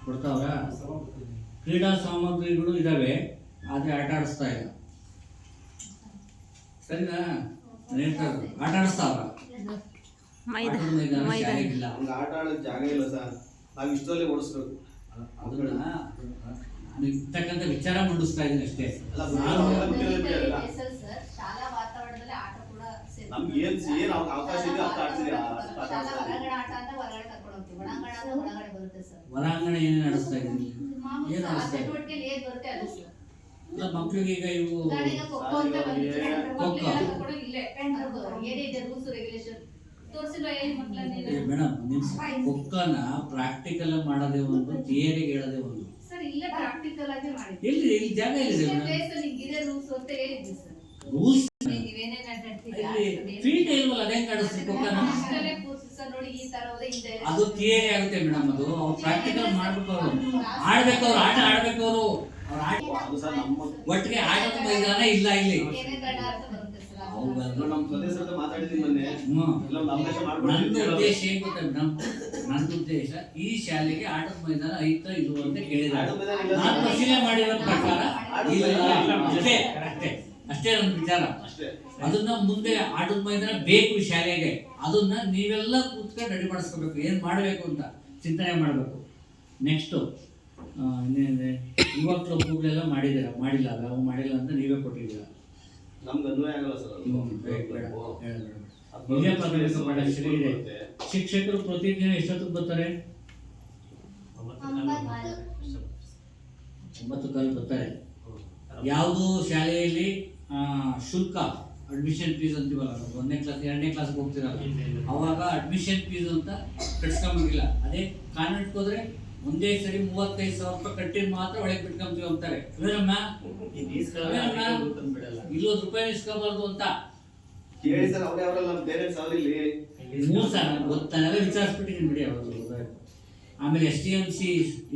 ಕೊಡ್ತಾವ್ರ. ಕ್ರೀಡಾ ಸಾಮಗ್ರಿಗಳು ಇದ್ದಾವೆ, ಆದರೆ ಆಟ ಆಡಿಸ್ತಾ ಇಲ್ಲ. ಸರಿನಾ? ಆಟ ಆಡಿಸ್ತಾವ್ರ? ಶಾಲೆಗಿಲ್ಲ, ಆಟ ಆಡೋಕೆ ಜಾಗ ಇಲ್ಲ ಸರ್. ನಾವು ಇಷ್ಟರಲ್ಲಿ ಓಡಿಸ್ಬೇಕು. ಅದನ್ನ ಇರ್ತಕ್ಕಂಥ ವಿಚಾರ ಮಂಡಿಸ್ತಾ ಇದ್ದೀನಿ ಅಷ್ಟೇ. ಶಾಲಾ ವಾತಾವರಣದಲ್ಲಿ ಆಟ ಕೂಡ ನಮ್ಗೆ ಏನ್ ಅವಕಾಶ ಇದೆ ಅಂತ ಆಡ್ತೀರಿ. ಹೊರಗಡೆ ಆಟ ಅಂತ ಹೊರಗಡೆ ಕರ್ಕೊಂಡು ಹೋಗ್ತೀವಿ, ಒಳಾಂಗಣ ಅಂತ ಒಳಗಡೆ ಬರುತ್ತೆ ಸರ್. ಹೊರಾಂಗಣ ಏನೇನು ಆಡಿಸ್ತಾ ಇದ್ದೀನಿ? ಏನು ಆಡಿಸ್ತಾ ಇದ್ದೀನಿ? ಚಟುವಟಿಕೆಯಲ್ಲಿ ಏನ್ ಬರುತ್ತೆ ಅದು ಸರ್. ಇಲ್ಲ, ಮಕ್ಕಳಿಗೆ ಈಗ ಇವು ಖೋಖೋ ಅಂತ ಬಂದಿದೆ, ಮಕ್ಕಳಿಗೆಲ್ಲ ಕರ್ಕೊಂಡು ಇಲ್ಲೇ ಏನಿದೆ ರೂಲ್ಸ್ ರೆಗ್ಯುಲೇಷನ್ ತೋರಿಸಿಲ್ವ ಏನ್ ಮಕ್ಕಳನ್ನ? ಮೇಡಮ್, ಖೋಖೋನ ಪ್ರಾಕ್ಟಿಕಲ್ ಮಾಡೋದೇ ಒಂದು, ಥಿಯರಿಗೆ ಹೇಳೋದೇ ಒಂದು. ಸರ್ ಇಲ್ಲೇ ಪ್ರಾಕ್ಟಿಕಲ್ ಆಗಿ ಮಾಡಿದ್ವಿ. ಇಲ್ಲಿ ಜಾಗ ಇದೆ ಪ್ಲೇಸ್ ಅಲ್ಲಿ ಇದೆ ರೂಲ್ಸ್ ಅಂತ ಹೇಳಿದ್ವಿ ಸರ್. ರೂಲ್ಸ್ ನೀವೇನೇನ್ ಆಟಾಡ್ತೀರಾ ಫೀಲ್ಡ್ ಇಲ್ವಲ್ಲ, ಅದೇ ಆಡಿಸ್ತೀವಿ ಖೋಖೋನ? ಅಷ್ಟಲ್ಲೇ ಕೂರ್ಸಿ ಸರ್ ನೋಡಿ ಈ ತರ ಹೋದ್ರೆ ಹಿಂದೆ ಅದು ಥಿಯರಿ ಆಗುತ್ತೆ ಮೇಡಮ್. ಅದು ಅವ್ರು ಪ್ರಾಕ್ಟಿಕಲ್ ಮಾಡ್ಬೇಕು, ಅವರು ಆಡ್ಬೇಕು, ಅವ್ರು ಆಟ ಆಡ್ಬೇಕು. ಅವರು ಒಟ್ಟಿಗೆ ಆಟದ ಮೈದಾನ ಇಲ್ಲ ಇಲ್ಲಿ. ನನ್ನ ಉದ್ದೇಶ ಏನ್ ಗೊತ್ತಾ ಮೇಡಮ್? ನನ್ನ ಉದ್ದೇಶ ಈ ಶಾಲೆಗೆ ಆಟದ ಮೈದಾನ ಐತ ಇದು ಅಂತ ಕೇಳಿದ್ದಾರೆ. ನಾನು ಪರಿಶೀಲನೆ ಮಾಡಿರೋ ಪ್ರಕಾರ ಇಲ್ಲ. ಅಷ್ಟೇ ನನ್ನ ವಿಚಾರ. ಅದನ್ನ ಮುಂದೆ ಆಟದ ಮೈದಾನ ಬೇಕು ಶಾಲೆಗೆ. ಅದನ್ನ ನೀವೆಲ್ಲ ಕೂತ್ಕೊಂಡು ರೆಡಿ ಮಾಡಿಸ್ಕೋಬೇಕು, ಏನ್ ಮಾಡಬೇಕು ಅಂತ ಚಿಂತನೆ ಮಾಡಬೇಕು. ನೆಕ್ಸ್ಟು ಇನ್ನೇನಿದೆ, ಯುವ ಕ್ಲಬ್ಗಳೆಲ್ಲ ಮಾಡಿದ್ದೀರಾ? ಮಾಡಿಲ್ಲ, ನಾವು ಮಾಡಿಲ್ಲ ಅಂತ ನೀವೇ ಕೊಟ್ಟಿದ್ದೀರಾ. ನಮ್ಗೆ ಅನ್ವಯ ಆಗಲ್ಲ ಸರ್. ಹಿರಿಯ ಪ್ರಾಥಮಿಕ ಪಾಠಶಾಲೆ ಇದೆ. ಶಿಕ್ಷಕರು ಪ್ರತಿದಿನ ಎಷ್ಟೊತ್ತಿಗೆ ಬರ್ತಾರೆ? 9:15 ಬರ್ತಾರೆ. ಯಾವುದು ಶಾಲೆಯಲ್ಲಿ ಶುಲ್ಕ ಅಡ್ಮಿಷನ್ ಫೀಸ್ ಅಂತೀವಲ್ಲ, 1ನೇ ಕ್ಲಾಸ್ 2ನೇ ಕ್ಲಾಸ್ಗೆ ಹೋಗ್ತಿರಲ್ಲ, ಅವಾಗ ಅಡ್ಮಿಷನ್ ಫೀಸ್ ಅಂತ ಕಟ್ಸ್ಕೊಂಬಂಗಿಲ್ಲ. ಅದೇ ಕಾನ್ವೆಂಟ್ಗೆ ಹೋದ್ರೆ ಒಂದೇ ಸರಿ 35,000 ರೂಪಾಯಿ ಕಟ್ಟಿದ್ ಮಾತ್ರ ಒಳಗೆ ಬಿಟ್ಕೊಂತೀವಿ ಅಂತಾರೆ. ಇಲ್ಲೊಂದು ರೂಪಾಯಿ ಇಸ್ಕೋಬಾರ್ದು ಅಂತ ಕೇಳಿ ಸರ್. ಅವ್ರೇ ಅವರಲ್ಲ ಬೇರೆ ಸಾವಿರ ಇಲ್ಲಿ 3 ಸಾವಿರ ಗೊತ್ತಾನೆಲ್ಲ ವಿಚಾರಿಸ್ಬಿಟ್ಟಿದ್ದೀನಿ ಬಿಡಿ ಅವರು. ಆಮೇಲೆ STMC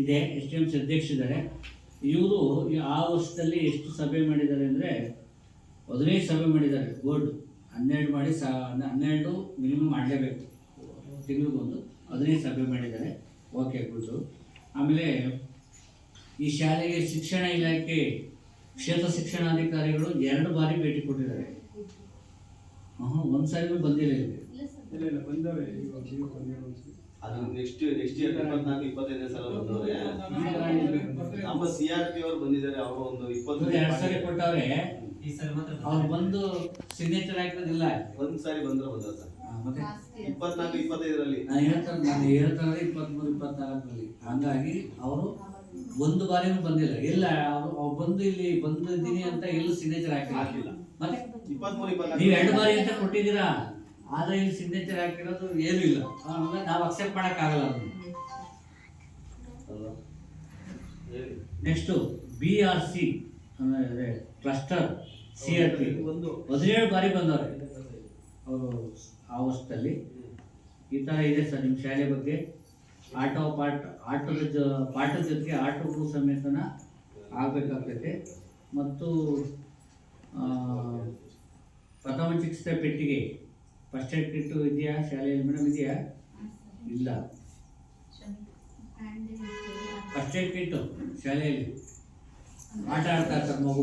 ಇದೆ, STMC ಅಧ್ಯಕ್ಷರಿದ್ದಾರೆ. ಇವರು ಆ ವರ್ಷದಲ್ಲಿ ಎಷ್ಟು ಸಭೆ ಮಾಡಿದ್ದಾರೆ ಅಂದರೆ 15 ಸಭೆ ಮಾಡಿದ್ದಾರೆ ಬೋರ್ಡ್ 12 ಮಾಡಿ 12 ಮಿನಿಮಮ್ ಮಾಡಲೇಬೇಕು, ತಿಂಗಳಿಗೊಂದು 15 ಸಭೆ ಮಾಡಿದ್ದಾರೆ. Okay good. ಆಮೇಲೆ ಈ ಶಾಲೆಗೆ ಶಿಕ್ಷಣ ಇಲಾಖೆ ಕ್ಷೇತ್ರ ಶಿಕ್ಷಣಾಧಿಕಾರಿಗಳು 2 ಬಾರಿ ಭೇಟಿ ಕೊಟ್ಟಿದ್ದಾರೆ. ಒಂದು ಸಾರಿನೂ ಬಂದಿಲ್ಲ ಇಲ್ಲಿ. ಅದು ನೆಕ್ಸ್ಟ್ ಇಯರ್ 24-25 ಸಲ ಬಂದವ್ರೆ. ನಮ್ಮ CRP ಅವರು ಬಂದಿದ್ದಾರೆ, ಅವರು ಒಂದು 2 ಸಾರಿ ಕೊಟ್ಟವ್ರೆ. ಅವ್ರು ಬಂದು ಸಿಗ್ನೇಚರ್ ಹಾಕೋದಿಲ್ಲ. ಒಂದ್ ಸಾರಿ ಬಂದ್ರೆ ಬಂದ ಸರ್. ಮತ್ತೆ 24-25ರಲ್ಲಿ ನಾನು ಹೇಳ್ತಾರೆ 23-24ರಲ್ಲಿ. ಹಂಗಾಗಿ ಅವರು ಒಂದು ಬಾರಿನೂ ಬಂದಿಲ್ಲ. ಇಲ್ಲ ಅವ್ರು ಬಂದು ಇಲ್ಲಿ ಬಂದಿದ್ದೀನಿ ಅಂತ ಎಲ್ಲೂ ಸಿಗ್ನೇಚರ್ ಹಾಕಿಲ್ಲ. ಮತ್ತೆ 23-24 ನೀವು 2 ಬಾರಿ ಅಂತ ಕೊಟ್ಟಿದ್ದೀರಾ, ಆದ್ರೆ ಇಲ್ಲಿ ಸಿಗ್ನೇಚರ್ ಹಾಕಿರೋದು ಏನೂ ಇಲ್ಲ. ನಾವು ಅಕ್ಸೆಪ್ಟ್ ಮಾಡಕ್ಕಾಗಲ್ಲ ಅದನ್ನು. ನೆಕ್ಸ್ಟು BRC ಅಂದರೆ ಕ್ಲಸ್ಟರ್ CRP 17 ಬಾರಿ ಬಂದವ್ರೆ ಅವರು ಆ ವರ್ಷದಲ್ಲಿ. ಈ ಥರ ಇದೆ ಸರ್ ನಿಮ್ಮ ಶಾಲೆ ಬಗ್ಗೆ. ಪಾಠದ ಜೊತೆಗೆ ಆಟಕ್ಕೂ ಸಮೇತನ ಆಗಬೇಕಾಗ್ತೈತೆ. ಮತ್ತು ಪ್ರಥಮ ಚಿಕಿತ್ಸೆ ಪೆಟ್ಟಿಗೆ ಫಸ್ಟ್ ಏಡ್ ಕಿಟ್ಟು ಇದೆಯಾ ಶಾಲೆಯಲ್ಲಿ ಮೇಡಮ್? ಇದೆಯಾ? ಇಲ್ಲ. ಫಸ್ಟ್ ಏಡ್ ಕಿಟ್ಟು ಶಾಲೆಯಲ್ಲಿ ಆಟ ಆಡ್ತಾ ಇರ್ತಾರೆ ಮಗು.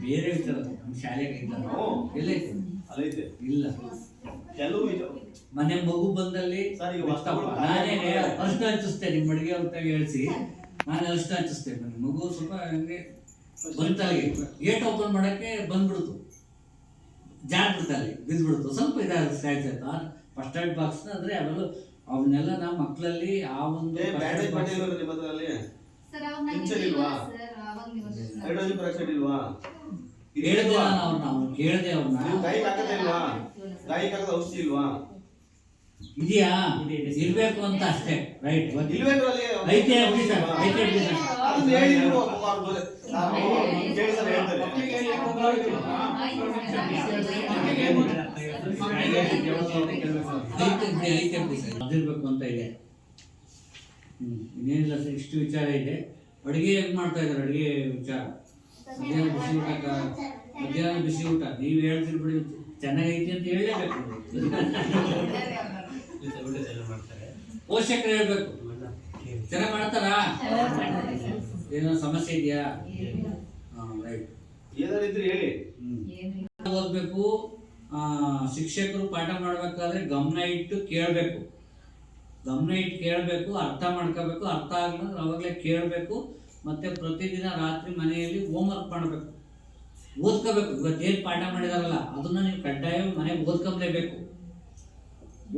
ಬೇರೆ ವಿಚಾರ ನಮ್ಮ ಶಾಲೆಗೆ ಎಲ್ಲೈತೆ? ಅಲ್ಲೈತೆ ಇಲ್ಲ. ಕೆಲವು ಮನೆ ಮಗು ಬಂದಲ್ಲಿ ನಾನೇ ಅರ್ಶನ ಹಚ್ಚಿಸ್ತೇನೆ. ನಿಮ್ಮ ಅಡುಗೆ ಅಂತ ಹೇಳಿಸಿ ನಾನು ಅರ್ಶನ ಹಚ್ಚಿಸ್ತೇನೆ. ಮನೆ ಮಗು ಸ್ವಲ್ಪ ಹಂಗೆ ಬಂತಲ್ಲಿ ಗೇಟ್ ಓಪನ್ ಮಾಡಕ್ಕೆ ಬಂದ್ಬಿಡ್ತು, ಜಾರ್ಬಿಡ್ತಲ್ಲಿ ಬಿದ್ದ್ಬಿಡ್ತು, ಸ್ವಲ್ಪ ಇದಾಗ್ತಾಯಿತ್ತು. ಫಸ್ಟ್ ಏಡ್ ಬಾಕ್ಸ್ ಅಂದ್ರೆ ಅವೆಲ್ಲ ಅವನ್ನೆಲ್ಲ ನಾವು ಮಕ್ಕಳಲ್ಲಿ ಆ ಒಂದು ಕೇಳಿದೆ ಅವ್ರನ್ನ. ಇದೆಯಾ? ಇರ್ಬೇಕು ಅಂತ ಅಷ್ಟೇ. ರೈಟ್. ಐತೆ ಬಿಡಿ ಸರ್, ಐತೆ ಬಿಡಿ ಸರ್. ಅದಿರ್ಬೇಕು ಅಂತ ಇದೆ. ಇನ್ನೇನಿಲ್ಲ ಸರ್, ಇಷ್ಟು ವಿಚಾರ ಇದೆ. ಅಡುಗೆ ಹೆಂಗ್ ಮಾಡ್ತಾ ಇದ್ದಾರೆ? ಅಡುಗೆ ವಿಚಾರ ಮಧ್ಯಾಹ್ನ ಬಿಸಿ ಊಟ ನೀವು ಹೇಳ್ತೀರಿ ಬಿಡಿ, ಚೆನ್ನಾಗೈತಿ ಅಂತ ಹೇಳಲೇಬೇಕು. ಪೋಷಕರು ಹೇಳ್ಬೇಕು ಚೆನ್ನಾಗಿ ಮಾಡ್ತಾರಾ? ಏನೋ ಸಮಸ್ಯೆ ಇದೆಯಾ? ರೈಟ್. ಹೇಳಿ. ಓದ್ಬೇಕು. ಶಿಕ್ಷಕರು ಪಾಠ ಮಾಡ್ಬೇಕಾದ್ರೆ ಗಮನ ಇಟ್ಟು ಕೇಳಬೇಕು, ಅರ್ಥ ಮಾಡ್ಕೋಬೇಕು. ಅರ್ಥ ಆಗ್ಲಂದ್ರೆ ಅವಾಗಲೇ ಕೇಳಬೇಕು. ಮತ್ತೆ ಪ್ರತಿದಿನ ರಾತ್ರಿ ಮನೆಯಲ್ಲಿ ಹೋಮ್ವರ್ಕ್ ಮಾಡಬೇಕು, ಓದ್ಕೋಬೇಕು. ಇವತ್ತೇನು ಪಾಠ ಮಾಡಿದಾರಲ್ಲ ಅದನ್ನ ನೀವು ಕಡ್ಡಾಯ ಮನೆಗೆ ಓದ್ಕೊಂಬಲೇಬೇಕು.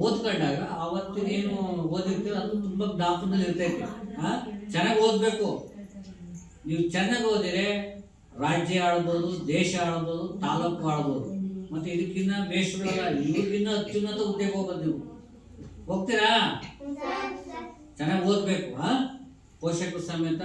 ಓದ್ಕೊಂಡಾಗ ಅವತ್ತಿನೇನು ಓದಿರ್ತೀವಿ ಅದು ತುಂಬ ಜ್ಞಾಪಕದಲ್ಲಿ ಇರ್ತೈತೆ. ಚೆನ್ನಾಗಿ ಓದಬೇಕು. ನೀವು ಚೆನ್ನಾಗಿ ಓದಿದ್ರೆ ರಾಜ್ಯ ಆಳ್ಬೋದು, ದೇಶ ಆಳ್ಬೋದು, ತಾಲೂಕು ಆಳ್ಬೋದು. ಮತ್ತೆ ಇದಕ್ಕಿನ್ನ ಬೇಷರಲ್ಲ, ಇವ್ರಿಗಿನ್ನ ಅತ್ಯುನ್ನತ ಹುದ್ದೆಗೆ ಹೋಗೋದು. ನೀವು ಹೋಗ್ತೀರಾ? ಚೆನ್ನಾಗಿ ಓದ್ಬೇಕು. ಪೋಷಕರು ಸಮೇತ